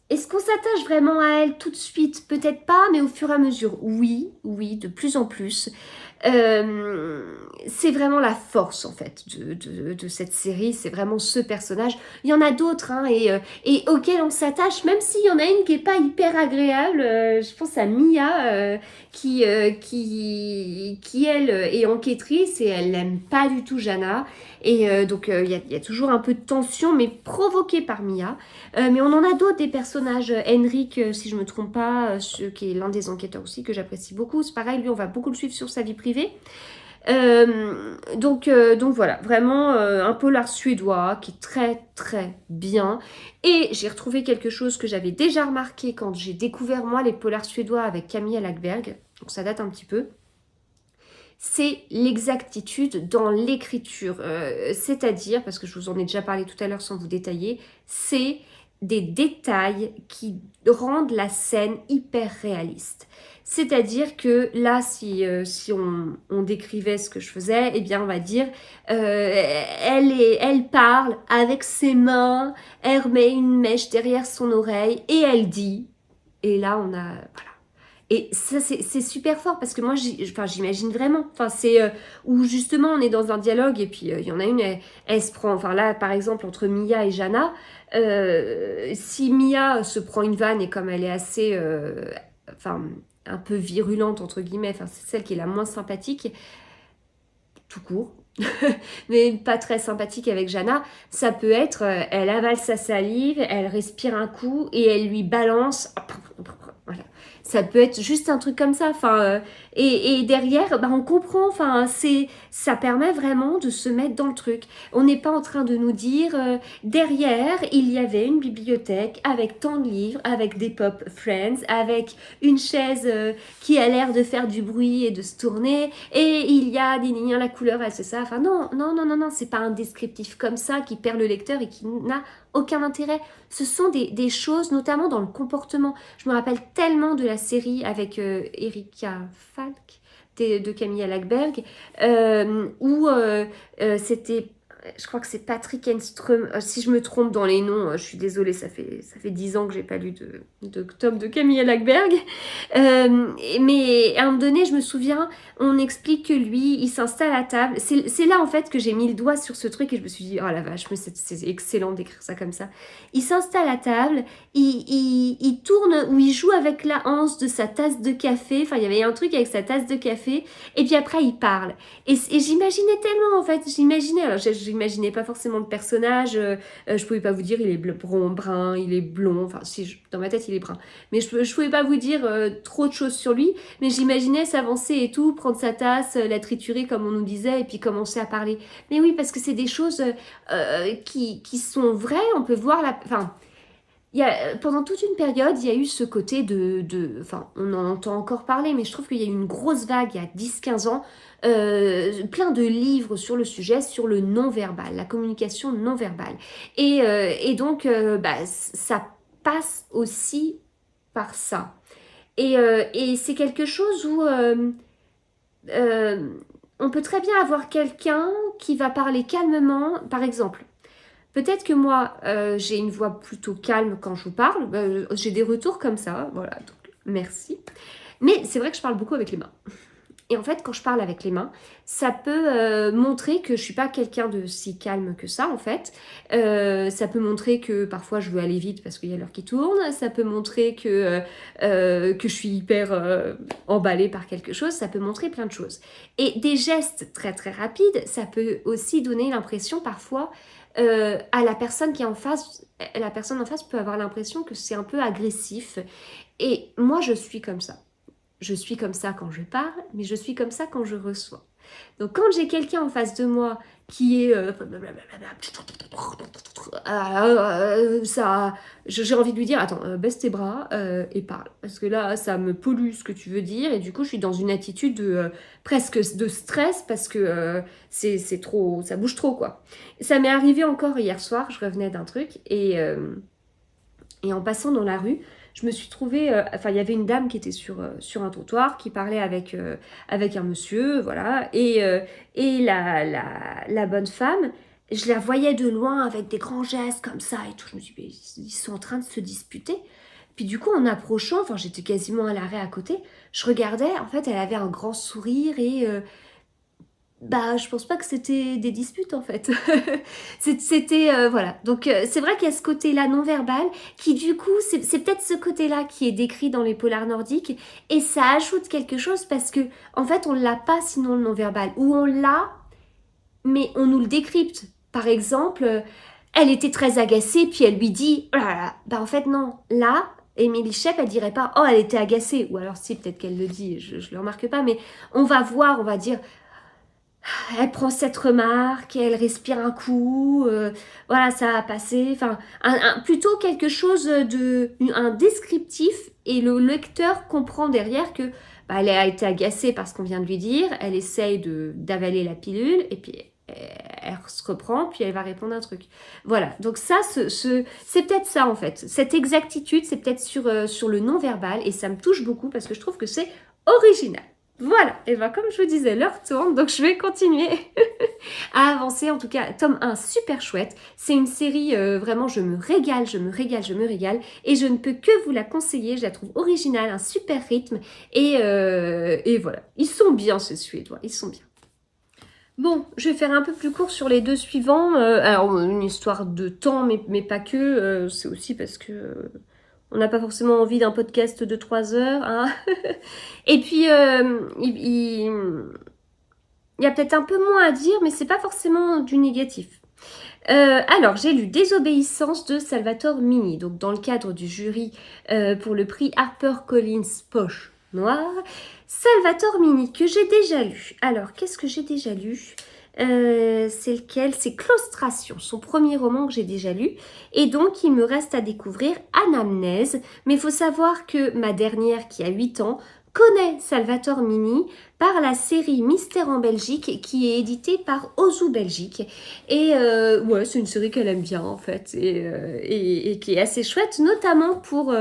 est-ce qu'on s'attache vraiment à elle tout de suite? Peut-être pas, mais au fur et à mesure, oui, oui, de plus en plus. C'est vraiment la force, en fait, de cette série. C'est vraiment ce personnage. Il y en a d'autres, hein, et auxquels on s'attache, même s'il y en a une qui est pas hyper agréable. Je pense à Mia, qui, elle, est enquêtrice, et elle n'aime pas du tout Jana. Et donc, il y a toujours un peu de tension, mais provoquée par Mia. Mais on en a d'autres, des personnages. Henrik, si je me trompe pas, qui est l'un des enquêteurs aussi, que j'apprécie beaucoup. C'est pareil, lui, on va beaucoup le suivre sur sa vie privée. Donc voilà, vraiment un polar suédois qui est très très bien. Et j'ai retrouvé quelque chose que j'avais déjà remarqué quand j'ai découvert moi les polars suédois avec Camilla Lackberg. Donc ça date un petit peu. C'est l'exactitude dans l'écriture. C'est-à-dire, parce que je vous en ai déjà parlé tout à l'heure sans vous détailler, c'est des détails qui rendent la scène hyper réaliste. C'est-à-dire que là, si on décrivait ce que je faisais, eh bien, on va dire, elle parle avec ses mains, elle remet une mèche derrière son oreille et elle dit, et là, on a... Voilà. Et ça, c'est super fort parce que moi, j'imagine vraiment. Enfin, c'est où justement, on est dans un dialogue et puis il y en a une, elle se prend... Enfin là, par exemple, entre Mia et Jana, si Mia se prend une vanne et comme elle est assez... Enfin, un peu virulente, entre guillemets, enfin, c'est celle qui est la moins sympathique, tout court, mais pas très sympathique avec Jana, ça peut être, elle avale sa salive, elle respire un coup et elle lui balance... Voilà. Ça peut être juste un truc comme ça. Enfin, et derrière, bah, on comprend. Enfin, ça permet vraiment de se mettre dans le truc. On n'est pas en train de nous dire derrière, il y avait une bibliothèque avec tant de livres, avec des pop friends, avec une chaise qui a l'air de faire du bruit et de se tourner, et il y a la couleur, c'est ça. Enfin, non, c'est pas un descriptif comme ça qui perd le lecteur et qui n'a aucun intérêt. Ce sont des choses, notamment dans le comportement. Je me rappelle tellement de la série avec Erika Falk de Camilla Lackberg, où c'était, je crois que c'est Patrick Enström, si je me trompe dans les noms, je suis désolée, ça fait 10 ans que j'ai pas lu de tome de Camilla Lackberg, mais à un moment donné, je me souviens, on explique que lui, il s'installe à table, c'est là en fait que j'ai mis le doigt sur ce truc et je me suis dit, oh la vache, mais c'est excellent d'écrire ça comme ça. Il s'installe à table, il tourne ou il joue avec la anse de sa tasse de café, enfin il y avait un truc avec sa tasse de café, et puis après il parle. Et j'imaginais tellement en fait, alors j'imaginais pas forcément le personnage, je pouvais pas vous dire il est brun, il est blond, enfin si, dans ma tête il est brun, mais je pouvais pas vous dire trop de choses sur lui, mais j'imaginais s'avancer et tout, prendre sa tasse, la triturer comme on nous disait, et puis commencer à parler. Mais oui, parce que c'est des choses qui sont vraies, on peut voir Enfin, pendant toute une période, il y a eu ce côté enfin, on en entend encore parler, mais je trouve qu'il y a eu une grosse vague il y a 10-15 ans, plein de livres sur le sujet, sur le non-verbal, la communication non-verbale. Et donc, ça passe aussi par ça. Et c'est quelque chose où on peut très bien avoir quelqu'un qui va parler calmement, par exemple. Peut-être que moi, j'ai une voix plutôt calme quand je vous parle. J'ai des retours comme ça, voilà, donc merci. Mais c'est vrai que je parle beaucoup avec les mains. Et en fait, quand je parle avec les mains, ça peut montrer que je suis pas quelqu'un de si calme que ça, en fait. Ça peut montrer que parfois je veux aller vite parce qu'il y a l'heure qui tourne. Ça peut montrer que je suis hyper emballée par quelque chose. Ça peut montrer plein de choses. Et des gestes très très rapides, ça peut aussi donner l'impression parfois à la personne qui est en face. La personne en face peut avoir l'impression que c'est un peu agressif. Et moi, je suis comme ça. Je suis comme ça quand je parle, mais je suis comme ça quand je reçois. Donc quand j'ai quelqu'un en face de moi qui est ça, j'ai envie de lui dire attends, baisse tes bras et parle, parce que là ça me pollue ce que tu veux dire et du coup je suis dans une attitude de presque de stress parce que c'est trop, ça bouge trop quoi. Ça m'est arrivé encore hier soir, je revenais d'un truc et en passant dans la rue, je me suis trouvée... Enfin, il y avait une dame qui était sur un trottoir, qui parlait avec un monsieur, voilà. Et la bonne femme, je la voyais de loin avec des grands gestes comme ça et tout. Je me suis dit, mais ils sont en train de se disputer. Puis du coup, en approchant, enfin, j'étais quasiment à l'arrêt à côté, je regardais, en fait, elle avait un grand sourire et... bah, je pense pas que c'était des disputes en fait. C'était voilà. Donc c'est vrai qu'il y a ce côté-là non verbal qui du coup c'est peut-être ce côté-là qui est décrit dans les polars nordiques et ça ajoute quelque chose parce que en fait on l'a pas sinon le non verbal ou on l'a mais on nous le décrypte. Par exemple, elle était très agacée puis elle lui dit oh là là. Bah en fait non. Là Émilie Shep, elle dirait pas oh elle était agacée ou alors si peut-être qu'elle le dit, je le remarque pas mais on va voir, on va dire elle prend cette remarque, elle respire un coup, voilà, ça a passé. Enfin, plutôt quelque chose un descriptif et le lecteur comprend derrière que bah, elle a été agacée par ce qu'on vient de lui dire, elle essaye d'avaler la pilule et puis elle se reprend, puis elle va répondre un truc. Voilà, donc ça, c'est peut-être ça en fait. Cette exactitude, c'est peut-être sur le non-verbal et ça me touche beaucoup parce que je trouve que c'est original. Voilà, et bien comme je vous disais, l'heure tourne, donc je vais continuer à avancer. En tout cas, tome 1, super chouette. C'est une série, vraiment, je me régale, je me régale, je me régale. Et je ne peux que vous la conseiller, je la trouve originale, un super rythme. Et voilà, ils sont bien ces Suédois, ils sont bien. Bon, je vais faire un peu plus court sur les deux suivants. Alors, une histoire de temps, mais pas que. C'est aussi parce que... on n'a pas forcément envie d'un podcast de 3 heures. Hein. Et puis, il y a peut-être un peu moins à dire, mais c'est pas forcément du négatif. Alors, j'ai lu Désobéissance de Salvatore Mini, donc dans le cadre du jury pour le prix HarperCollins Poche Noire. Salvatore Mini, que j'ai déjà lu. Alors, qu'est-ce que j'ai déjà lu c'est lequel? C'est Claustration, son premier roman que j'ai déjà lu. Et donc, il me reste à découvrir Anamnèse. Mais il faut savoir que ma dernière, qui a 8 ans, connaît Salvatore Mini par la série Mystère en Belgique qui est éditée par Ozu Belgique. Et ouais, c'est une série qu'elle aime bien en fait et qui est assez chouette, notamment pour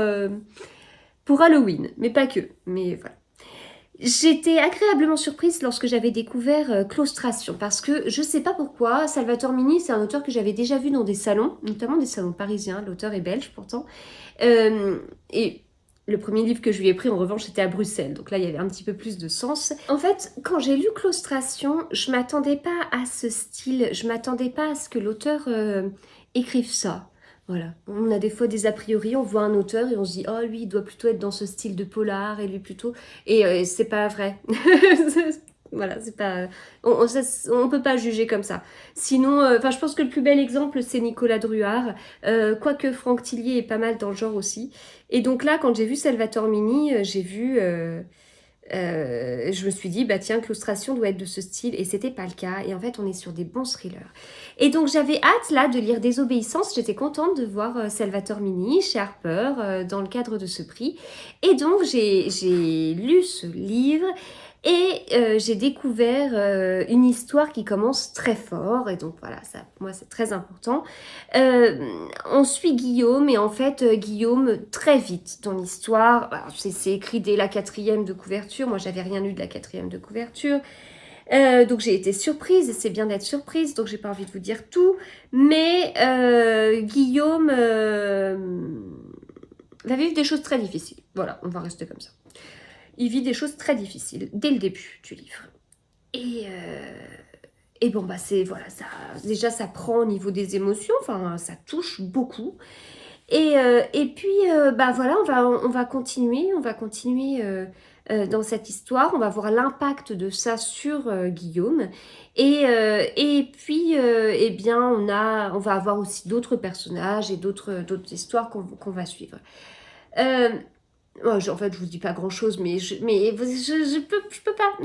Halloween, mais pas que. Mais voilà. J'étais agréablement surprise lorsque j'avais découvert Claustration parce que je sais pas pourquoi, Salvatore Mini c'est un auteur que j'avais déjà vu dans des salons, notamment des salons parisiens, l'auteur est belge pourtant. Et le premier livre que je lui ai pris en revanche c'était à Bruxelles, donc là il y avait un petit peu plus de sens. En fait, quand j'ai lu Claustration, je m'attendais pas à ce style, je m'attendais pas à ce que l'auteur écrive ça. Voilà, on a des fois des a priori, on voit un auteur et on se dit oh lui il doit plutôt être dans ce style de polar et lui plutôt et c'est pas vrai. Voilà, c'est pas on peut pas juger comme ça. Sinon enfin je pense que le plus bel exemple c'est Nicolas Druard, quoique Franck Tillier est pas mal dans le genre aussi. Et donc là quand j'ai vu Salvatore Mini, j'ai vu je me suis dit, bah tiens, Claustration doit être de ce style, et c'était pas le cas. Et en fait, on est sur des bons thrillers. Et donc, j'avais hâte là de lire Désobéissance. J'étais contente de voir Salvatore Mini chez Harper dans le cadre de ce prix. Et donc, j'ai lu ce livre. Et j'ai découvert une histoire qui commence très fort, et donc voilà, ça pour moi c'est très important. On suit Guillaume, et en fait Guillaume, très vite dans l'histoire, c'est écrit dès la 4e de couverture, moi j'avais rien lu de la 4e de couverture, donc j'ai été surprise, et c'est bien d'être surprise, donc j'ai pas envie de vous dire tout, mais Guillaume va vivre des choses très difficiles, voilà, on va rester comme ça. il vit des choses très difficiles dès le début du livre. Et bon, bah c'est, voilà, ça, déjà ça prend au niveau des émotions, enfin ça touche beaucoup. Et puis, bah voilà, on va continuer, dans cette histoire. On va voir l'impact de ça sur Guillaume. Et puis, eh bien, on va avoir aussi d'autres personnages et d'autres histoires qu'on va suivre. Euh, en fait, je vous dis pas grand-chose, mais je peux pas.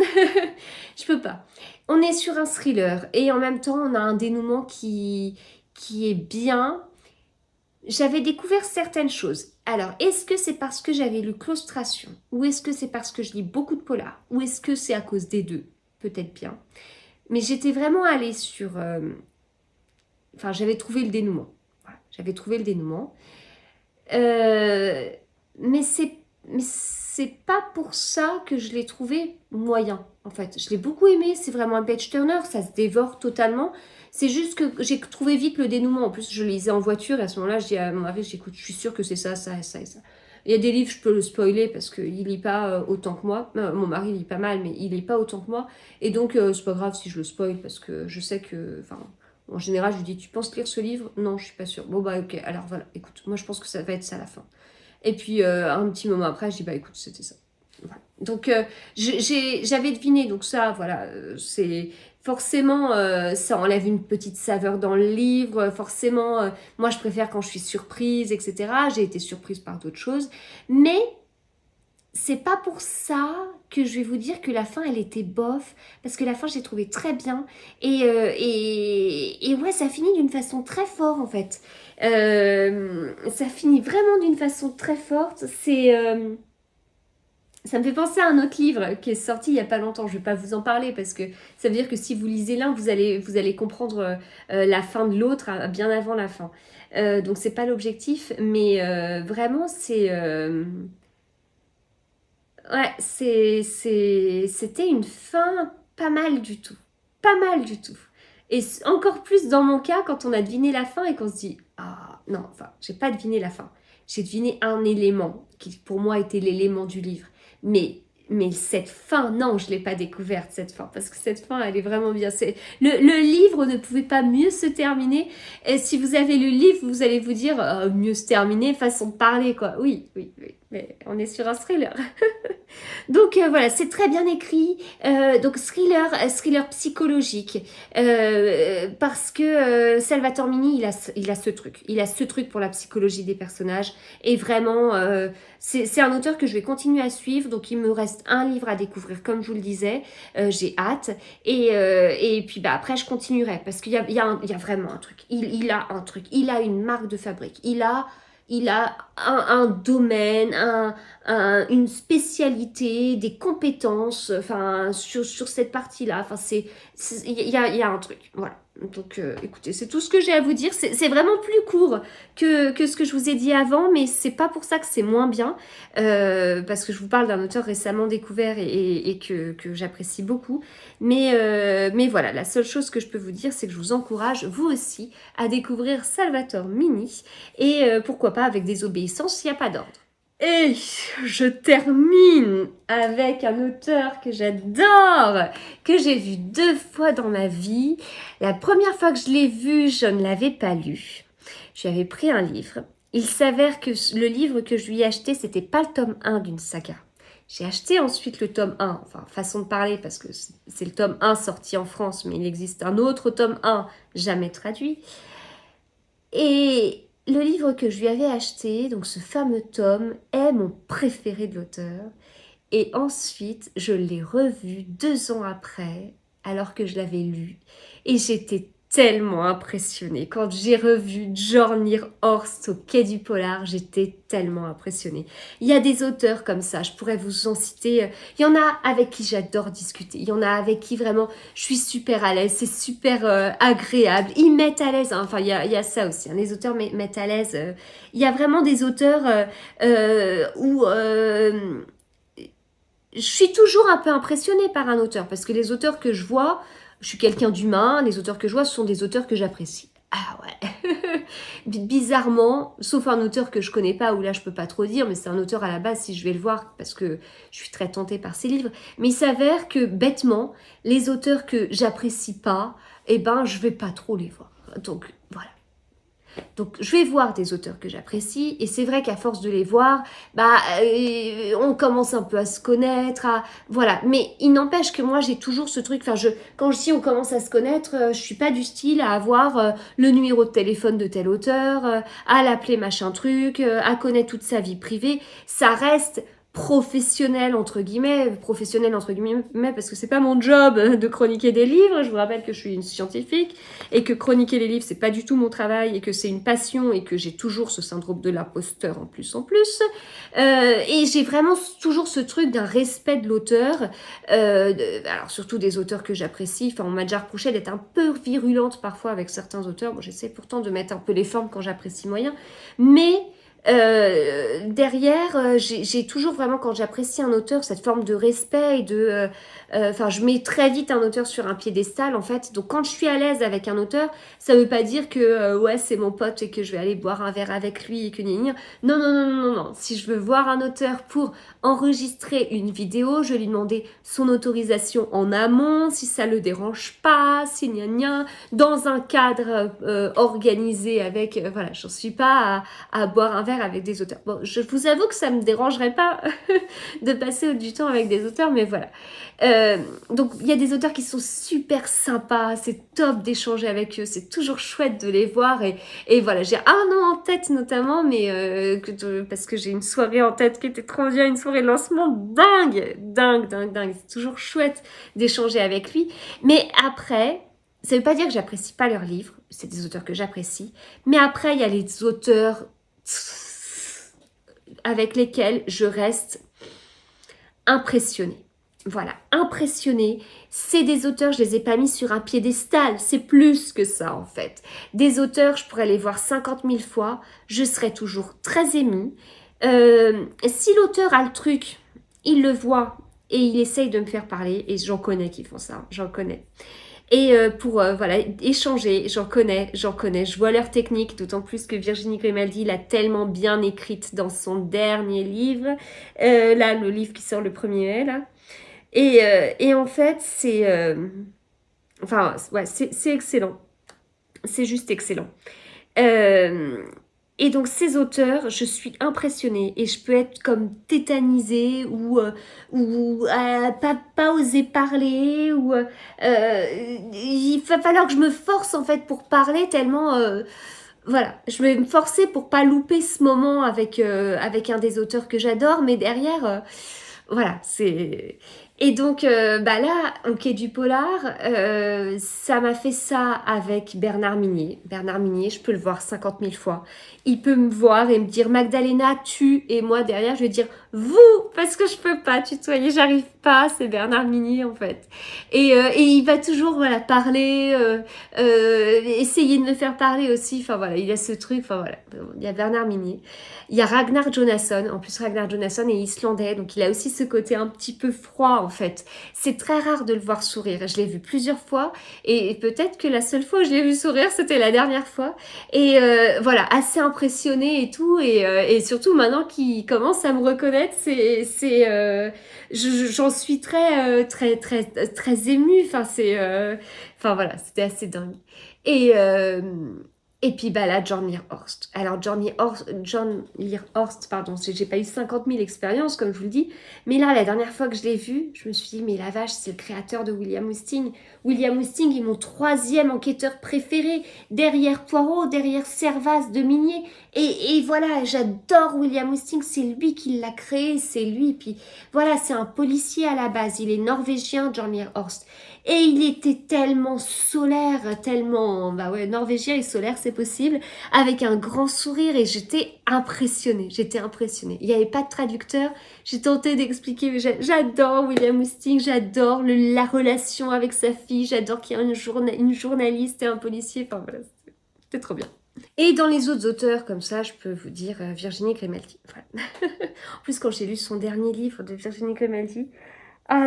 Je peux pas. On est sur un thriller et en même temps, on a un dénouement qui est bien. J'avais découvert certaines choses. Alors, est-ce que c'est parce que j'avais lu Claustration? Ou est-ce que c'est parce que je lis beaucoup de polars? Ou est-ce que c'est à cause des deux? Peut-être bien. Mais j'étais vraiment allée sur... Enfin, j'avais trouvé le dénouement. Voilà, j'avais trouvé le dénouement. Euh, mais c'est pas pour ça que je l'ai trouvé moyen, en fait. Je l'ai beaucoup aimé, c'est vraiment un page-turner, ça se dévore totalement. C'est juste que j'ai trouvé vite le dénouement. En plus, je lisais en voiture et à ce moment-là, je dis à mon mari, j'écoute, je suis sûre que c'est ça, ça et ça et ça. Il y a des livres, je peux le spoiler parce qu'il lit pas autant que moi. Mon mari lit pas mal, mais il lit pas autant que moi. Et donc, c'est pas grave si je le spoil parce que je sais que... Enfin, en général, je lui dis, tu penses lire ce livre? Non, je suis pas sûre. Bon, bah ok, alors voilà, écoute, moi je pense que ça va être ça à la fin. Et puis, un petit moment après, je dis, bah écoute, c'était ça. Voilà. Donc, j'avais deviné, donc ça, voilà, c'est forcément, ça enlève une petite saveur dans le livre, forcément, moi je préfère quand je suis surprise, etc. J'ai été surprise par d'autres choses, mais c'est pas pour ça que je vais vous dire que la fin elle était bof, parce que la fin j'ai trouvé très bien et ouais, ça finit d'une façon très forte en fait. Ça finit vraiment d'une façon très forte. Ça me fait penser à un autre livre qui est sorti il y a pas longtemps. Je vais pas vous en parler parce que ça veut dire que si vous lisez l'un, vous allez comprendre la fin de l'autre bien avant la fin. Donc c'est pas l'objectif, mais vraiment c'était une fin pas mal du tout. Pas mal du tout. Et encore plus dans mon cas, quand on a deviné la fin et qu'on se dit, ah non, enfin, j'ai pas deviné la fin. J'ai deviné un élément qui pour moi était l'élément du livre. Mais cette fin, non, je l'ai pas découverte, cette fin, parce que cette fin, elle est vraiment bien. Le livre ne pouvait pas mieux se terminer. Et si vous avez le livre, vous allez vous dire, mieux se terminer, façon de parler, quoi. Oui, oui, oui, mais on est sur un thriller. Donc voilà, c'est très bien écrit. Donc thriller psychologique. Parce que Salvatore Mini, il a ce truc. Il a ce truc pour la psychologie des personnages. Et vraiment, c'est un auteur que je vais continuer à suivre. Donc il me reste un livre à découvrir, comme je vous le disais. J'ai hâte. Et puis bah, après, je continuerai. Parce qu'il y a vraiment un truc. Il a un truc. Il a une marque de fabrique. Il a un domaine, une spécialité, des compétences, enfin, sur cette partie-là. Enfin, il y a un truc, voilà. Donc, écoutez, c'est tout ce que j'ai à vous dire. C'est vraiment plus court que ce que je vous ai dit avant, mais c'est pas pour ça que c'est moins bien, parce que je vous parle d'un auteur récemment découvert et que j'apprécie beaucoup. Mais voilà, la seule chose que je peux vous dire, c'est que je vous encourage, vous aussi, à découvrir Salvatore Mini, et pourquoi pas avec Désobéissance, il n'y a pas d'ordre. Et je termine avec un auteur que j'adore, que j'ai vu 2 fois dans ma vie. La première fois que je l'ai vu, je ne l'avais pas lu. J'avais pris un livre. Il s'avère que le livre que je lui ai acheté, c'était pas le tome 1 d'une saga. J'ai acheté ensuite le tome 1, enfin façon de parler parce que c'est le tome 1 sorti en France, mais il existe un autre tome 1 jamais traduit. Et le livre que je lui avais acheté, donc ce fameux tome, est mon préféré de l'auteur. Et ensuite, je l'ai revu 2 ans après, alors que je l'avais lu. Et j'étais tellement impressionnée. Quand j'ai revu Jornir Horst au Quai du Polar, j'étais tellement impressionnée. Il y a des auteurs comme ça, je pourrais vous en citer. Il y en a avec qui j'adore discuter. Il y en a avec qui vraiment je suis super à l'aise. C'est super agréable. Ils mettent à l'aise. Hein. Enfin, il y a ça aussi. Hein. Les auteurs mettent à l'aise. Il y a vraiment des auteurs où... je suis toujours un peu impressionnée par un auteur parce que les auteurs que je vois, je suis quelqu'un d'humain, les auteurs que je vois, ce sont des auteurs que j'apprécie. Ah ouais. Bizarrement, sauf un auteur que je connais pas, où là je peux pas trop dire, mais c'est un auteur à la base si je vais le voir, parce que je suis très tentée par ses livres. Mais il s'avère que bêtement, les auteurs que j'apprécie pas, eh ben je vais pas trop les voir. Donc voilà. Donc je vais voir des auteurs que j'apprécie, et c'est vrai qu'à force de les voir, on commence un peu à se connaître, voilà. Mais il n'empêche que moi j'ai toujours ce truc, quand je dis on commence à se connaître, je suis pas du style à avoir le numéro de téléphone de tel auteur, à l'appeler machin truc, à connaître toute sa vie privée. Ça reste professionnel entre guillemets, parce que c'est pas mon job de chroniquer des livres. Je vous rappelle que je suis une scientifique et que chroniquer les livres c'est pas du tout mon travail, et que c'est une passion, et que j'ai toujours ce syndrome de l'imposteur en plus. Et j'ai vraiment toujours ce truc d'un respect de l'auteur, alors surtout des auteurs que j'apprécie. Enfin, on m'a déjà reproché d'être un peu virulente parfois avec certains auteurs. Moi, j'essaie pourtant de mettre un peu les formes quand j'apprécie moyen, mais derrière, j'ai toujours vraiment, quand j'apprécie un auteur, cette forme de respect et je mets très vite un auteur sur un piédestal, en fait. Donc, quand je suis à l'aise avec un auteur, ça veut pas dire que, ouais, c'est mon pote et que je vais aller boire un verre avec lui et que gna gna. Non, non, non, non, non, non. Si je veux voir un auteur pour enregistrer une vidéo, je vais lui demander son autorisation en amont, si ça le dérange pas, si gna gna, dans un cadre organisé avec, voilà, j'en suis pas à boire un verre avec des auteurs. Bon, je vous avoue que ça me dérangerait pas de passer du temps avec des auteurs, mais voilà. Donc, il y a des auteurs qui sont super sympas, c'est top d'échanger avec eux, c'est toujours chouette de les voir, et voilà, j'ai un nom en tête notamment, mais parce que j'ai une soirée en tête qui était trop bien, une soirée de lancement dingue. C'est toujours chouette d'échanger avec lui, mais après, ça veut pas dire que j'apprécie pas leurs livres, c'est des auteurs que j'apprécie, mais après, il y a les auteurs avec lesquels je reste impressionnée. Voilà, impressionnée. C'est des auteurs, je les ai pas mis sur un piédestal, c'est plus que ça en fait. Des auteurs, je pourrais les voir 50 000 fois, je serais toujours très émue. Si l'auteur a le truc, il le voit et il essaye de me faire parler, et j'en connais qui font ça, j'en connais. Et pour voilà, échanger, j'en connais, je vois leur technique, d'autant plus que Virginie Grimaldi l'a tellement bien écrite dans son dernier livre, là, le livre qui sort le 1er mai, là. Et en fait, c'est excellent. C'est juste excellent. Et donc ces auteurs, je suis impressionnée, et je peux être comme tétanisée ou pas oser parler, ou il va falloir que je me force en fait pour parler, tellement voilà, je vais me forcer pour pas louper ce moment avec un des auteurs que j'adore, mais derrière voilà, c'est... Et donc, là, au Quai du Polar, ça m'a fait ça avec Bernard Minier. Bernard Minier, je peux le voir 50 000 fois. Il peut me voir et me dire « Magdalena, tu ». Et moi, derrière, je vais dire « Vous », parce que je peux pas tutoyer, j'arrive pas, c'est Bernard Minier, en fait. Et il va toujours, voilà, parler, essayer de me faire parler aussi. Enfin, voilà, il y a ce truc, enfin, voilà. Il y a Bernard Minier. Il y a Ragnar Jonasson. En plus, Ragnar Jonasson est islandais, donc il a aussi ce côté un petit peu froid, en fait. C'est très rare de le voir sourire. Je l'ai vu plusieurs fois, et peut-être que la seule fois où je l'ai vu sourire, c'était la dernière fois. Et voilà, assez impressionné et tout. Et surtout, maintenant qu'il commence à me reconnaître, j'en suis très émue. Enfin, voilà, c'était assez dingue. Et... Et puis là, John Lear Horst. Alors John Lear Horst, pardon, j'ai pas eu 50 000 expériences, comme je vous le dis, mais là, la dernière fois que je l'ai vu, je me suis dit, mais la vache, c'est le créateur de William Hastings. William Hastings est mon 3e enquêteur préféré, derrière Poirot, derrière Servaz de Minier. Et voilà, j'adore William Hastings, c'est lui qui l'a créé, c'est lui. Puis voilà, c'est un policier à la base, il est norvégien, John Lear Horst. Et il était tellement solaire, tellement, norvégien et solaire, c'est possible, avec un grand sourire, et j'étais impressionnée. Il n'y avait pas de traducteur, j'ai tenté d'expliquer, mais j'adore William Hastings, j'adore la relation avec sa fille, j'adore qu'il y ait une journaliste et un policier, enfin voilà, c'était trop bien. Et dans les autres auteurs, comme ça, je peux vous dire Virginie Grimaldi. Voilà. En plus, quand j'ai lu son dernier livre de Virginie Grimaldi,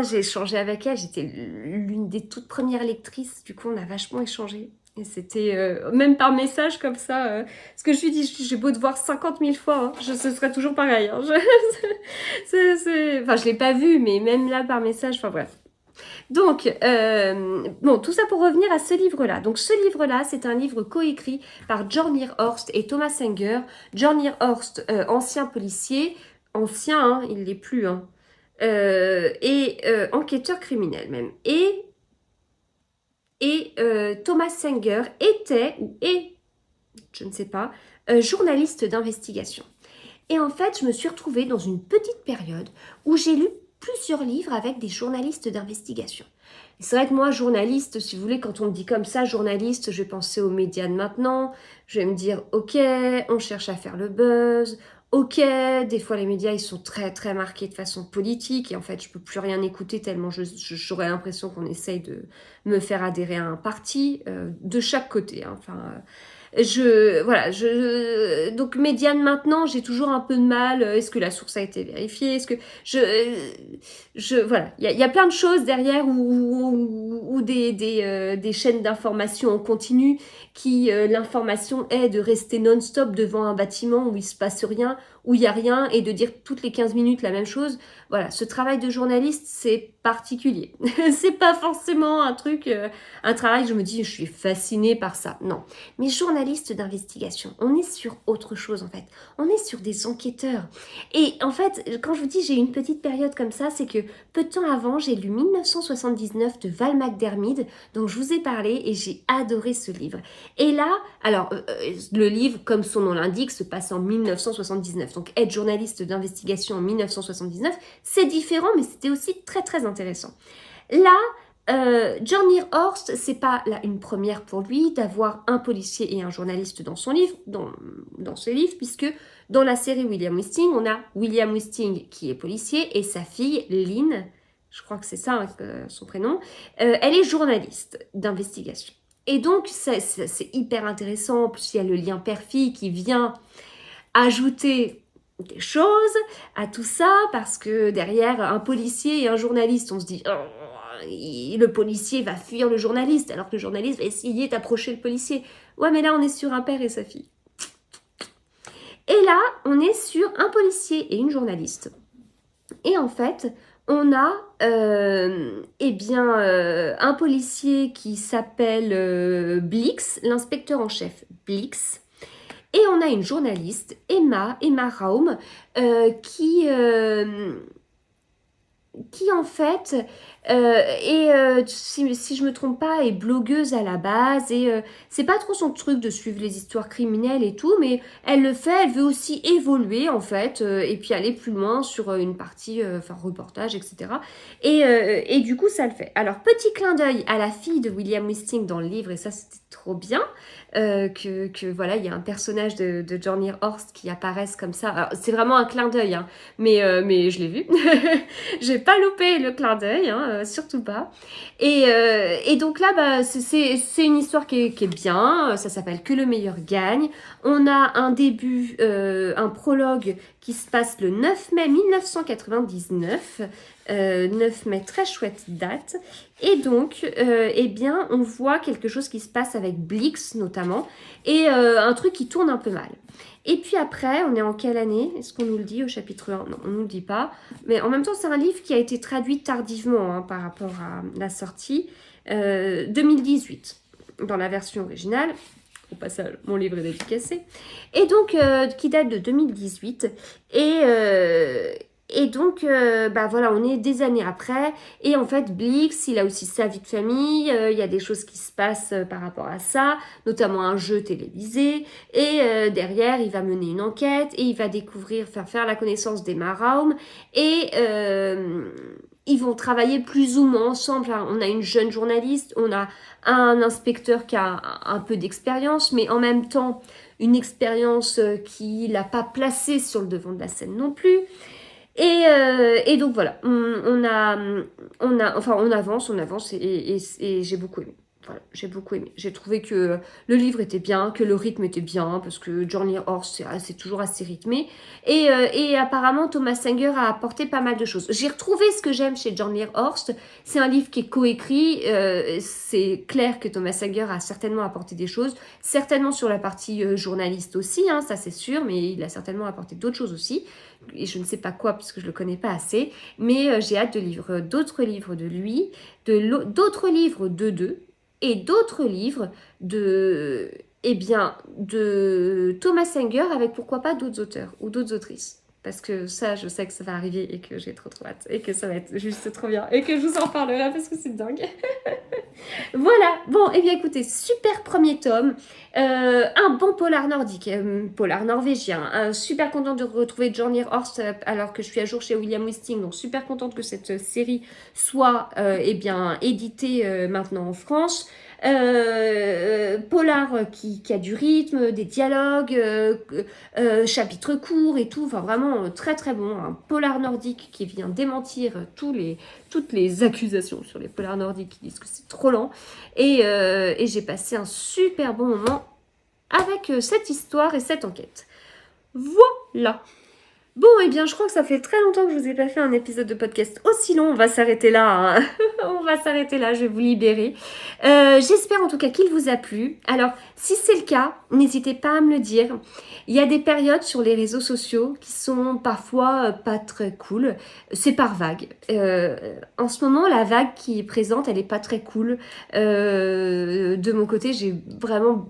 j'ai échangé avec elle, j'étais l'une des toutes premières lectrices, du coup on a vachement échangé. Et c'était, même par message comme ça, ce que je lui dis, j'ai beau te voir 50 000 fois, hein, ce serait toujours pareil. Hein, enfin, je l'ai pas vu, mais même là par message, enfin bref. Donc, bon, tout ça pour revenir à ce livre-là. Donc, ce livre-là, c'est un livre coécrit par Jornir Horst et Thomas Senger. Jornir Horst, ancien policier, ancien, hein, il l'est plus, hein, et enquêteur criminel même. Et Thomas Senger était, ou est, je ne sais pas, journaliste d'investigation. Et en fait, je me suis retrouvée dans une petite période où j'ai lu plusieurs livres avec des journalistes d'investigation. C'est vrai que moi, journaliste, si vous voulez, quand on me dit comme ça, journaliste, je vais penser aux médias de maintenant. Je vais me dire, ok, on cherche à faire le buzz. Ok, des fois les médias, ils sont très très marqués de façon politique. Et en fait, je peux plus rien écouter tellement j'aurais l'impression qu'on essaye de me faire adhérer à un parti, de chaque côté. Hein. Enfin, donc médiane maintenant, j'ai toujours un peu de mal. Est-ce que la source a été vérifiée? Est-ce que voilà, il y a plein de choses derrière ou des chaînes d'information en continu qui l'information est de rester non-stop devant un bâtiment où il se passe rien, où il y a rien et de dire toutes les 15 minutes la même chose. Voilà, ce travail de journaliste, c'est particulier. C'est pas forcément un truc, un travail, je me dis, je suis fascinée par ça. Non. Mais journaliste d'investigation, on est sur autre chose en fait. On est sur des enquêteurs. Et en fait, quand je vous dis j'ai eu une petite période comme ça, c'est que peu de temps avant, j'ai lu 1979 de Val McDermid, dont je vous ai parlé et j'ai adoré ce livre. Et là, alors, le livre, comme son nom l'indique, se passe en 1979. Donc, être journaliste d'investigation en 1979, c'est différent, mais c'était aussi très très intéressant. Là, Jornir Horst, c'est pas là une première pour lui d'avoir un policier et un journaliste dans son livre, dans ses livres, puisque dans la série William Wisting, on a William Wisting qui est policier et sa fille Lynn, je crois que c'est ça son prénom, elle est journaliste d'investigation. Et donc c'est hyper intéressant, en plus il y a le lien père-fille qui vient ajouter des choses à tout ça, parce que derrière un policier et un journaliste, on se dit... Oh, le policier va fuir le journaliste, alors que le journaliste va essayer d'approcher le policier. Ouais, mais là, on est sur un père et sa fille. Et là, on est sur un policier et une journaliste. Et en fait, on a un policier qui s'appelle Blix, l'inspecteur en chef Blix. Et on a une journaliste, Emma Raum, qui en fait si je me trompe pas, est blogueuse à la base et c'est pas trop son truc de suivre les histoires criminelles et tout, mais elle le fait, elle veut aussi évoluer en fait et puis aller plus loin sur une partie, reportage, etc. Et du coup ça le fait. Alors petit clin d'œil à la fille de William Wisting dans le livre, et ça c'était trop bien, que voilà, il y a un personnage de Jornir Horst qui apparaisse comme ça. Alors, c'est vraiment un clin d'œil, hein, mais je l'ai vu. J'ai pas loupé le clin d'œil, hein, surtout pas. Et donc là, bah, c'est une histoire qui est bien. Ça s'appelle Que le meilleur gagne. On a un début, un prologue qui se passe le 9 mai 1999. 9 mai, très chouette date. Et donc, on voit quelque chose qui se passe avec Blix notamment, et un truc qui tourne un peu mal. Et puis après, on est en quelle année? Est-ce qu'on nous le dit au chapitre 1? Non, on ne nous le dit pas. Mais en même temps, c'est un livre qui a été traduit tardivement hein, par rapport à la sortie. 2018, dans la version originale. Au passage, mon livre est dédicacé. Et donc, qui date de 2018. Et donc, voilà, on est des années après. Et en fait, Blix, il a aussi sa vie de famille. Il y a des choses qui se passent par rapport à ça, notamment un jeu télévisé. Et derrière, il va mener une enquête et il va faire la connaissance d'Emma Raum. Et ils vont travailler plus ou moins ensemble. Enfin, on a une jeune journaliste, on a un inspecteur qui a un peu d'expérience, mais en même temps, une expérience qui l'a pas placée sur le devant de la scène non plus. Et donc voilà, on avance et j'ai beaucoup aimé. Voilà, j'ai beaucoup aimé. J'ai trouvé que le livre était bien, que le rythme était bien, parce que Journey Horse, c'est toujours assez rythmé. Et apparemment, Thomas Sanger a apporté pas mal de choses. J'ai retrouvé ce que j'aime chez Journey Horse. C'est un livre qui est coécrit. C'est clair que Thomas Sanger a certainement apporté des choses. Certainement sur la partie journaliste aussi, hein, ça c'est sûr, mais il a certainement apporté d'autres choses aussi. Et je ne sais pas quoi, puisque je ne le connais pas assez. Mais j'ai hâte de lire d'autres livres de lui, d'autres livres d'eux et d'autres livres de Thomas Sanger avec pourquoi pas d'autres auteurs ou d'autres autrices. Parce que ça, je sais que ça va arriver et que j'ai trop hâte et que ça va être juste trop bien et que je vous en parlerai parce que c'est dingue. Voilà, bon, et bien écoutez, super premier tome, un bon polar nordique, polar norvégien, super contente de retrouver Journey Horse alors que je suis à jour chez William Wisting, donc super contente que cette série soit éditée maintenant en France. Polar qui a du rythme, des dialogues, chapitres courts et tout, enfin vraiment très très bon, un polar nordique qui vient démentir toutes les accusations sur les polars nordiques qui disent que c'est trop lent. Et j'ai passé un super bon moment avec cette histoire et cette enquête. Voilà. Bon, eh bien, je crois que ça fait très longtemps que je vous ai pas fait un épisode de podcast aussi long. On va s'arrêter là. Hein. On va s'arrêter là, je vais vous libérer. J'espère en tout cas qu'il vous a plu. Alors, si c'est le cas, n'hésitez pas à me le dire. Il y a des périodes sur les réseaux sociaux qui sont parfois pas très cool. C'est par vague. En ce moment, la vague qui est présente, elle est pas très cool. De mon côté, j'ai vraiment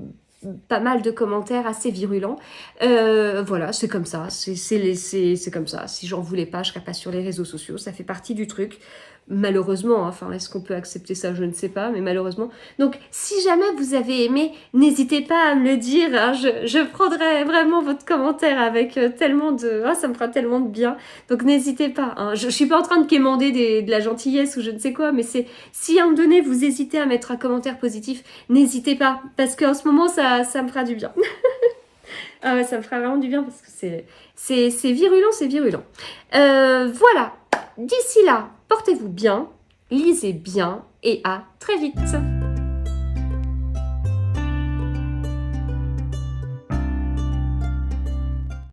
pas mal de commentaires assez virulents. Voilà, c'est comme ça. C'est comme ça. Si j'en voulais pas, je serais pas sur les réseaux sociaux. Ça fait partie du truc. Malheureusement, enfin, est-ce qu'on peut accepter ça? Je ne sais pas, mais malheureusement. Donc, si jamais vous avez aimé, n'hésitez pas à me le dire. Hein. Je prendrai vraiment votre commentaire avec tellement de... Ah, ça me fera tellement de bien. Donc, n'hésitez pas. Hein. Je suis pas en train de quémander de la gentillesse ou je ne sais quoi, mais c'est... Si à un moment donné, vous hésitez à mettre un commentaire positif, n'hésitez pas. Parce qu'en ce moment, ça me fera du bien. Ah ouais, ça me fera vraiment du bien parce que c'est virulent, c'est virulent. Voilà. D'ici là, portez-vous bien, lisez bien et à très vite.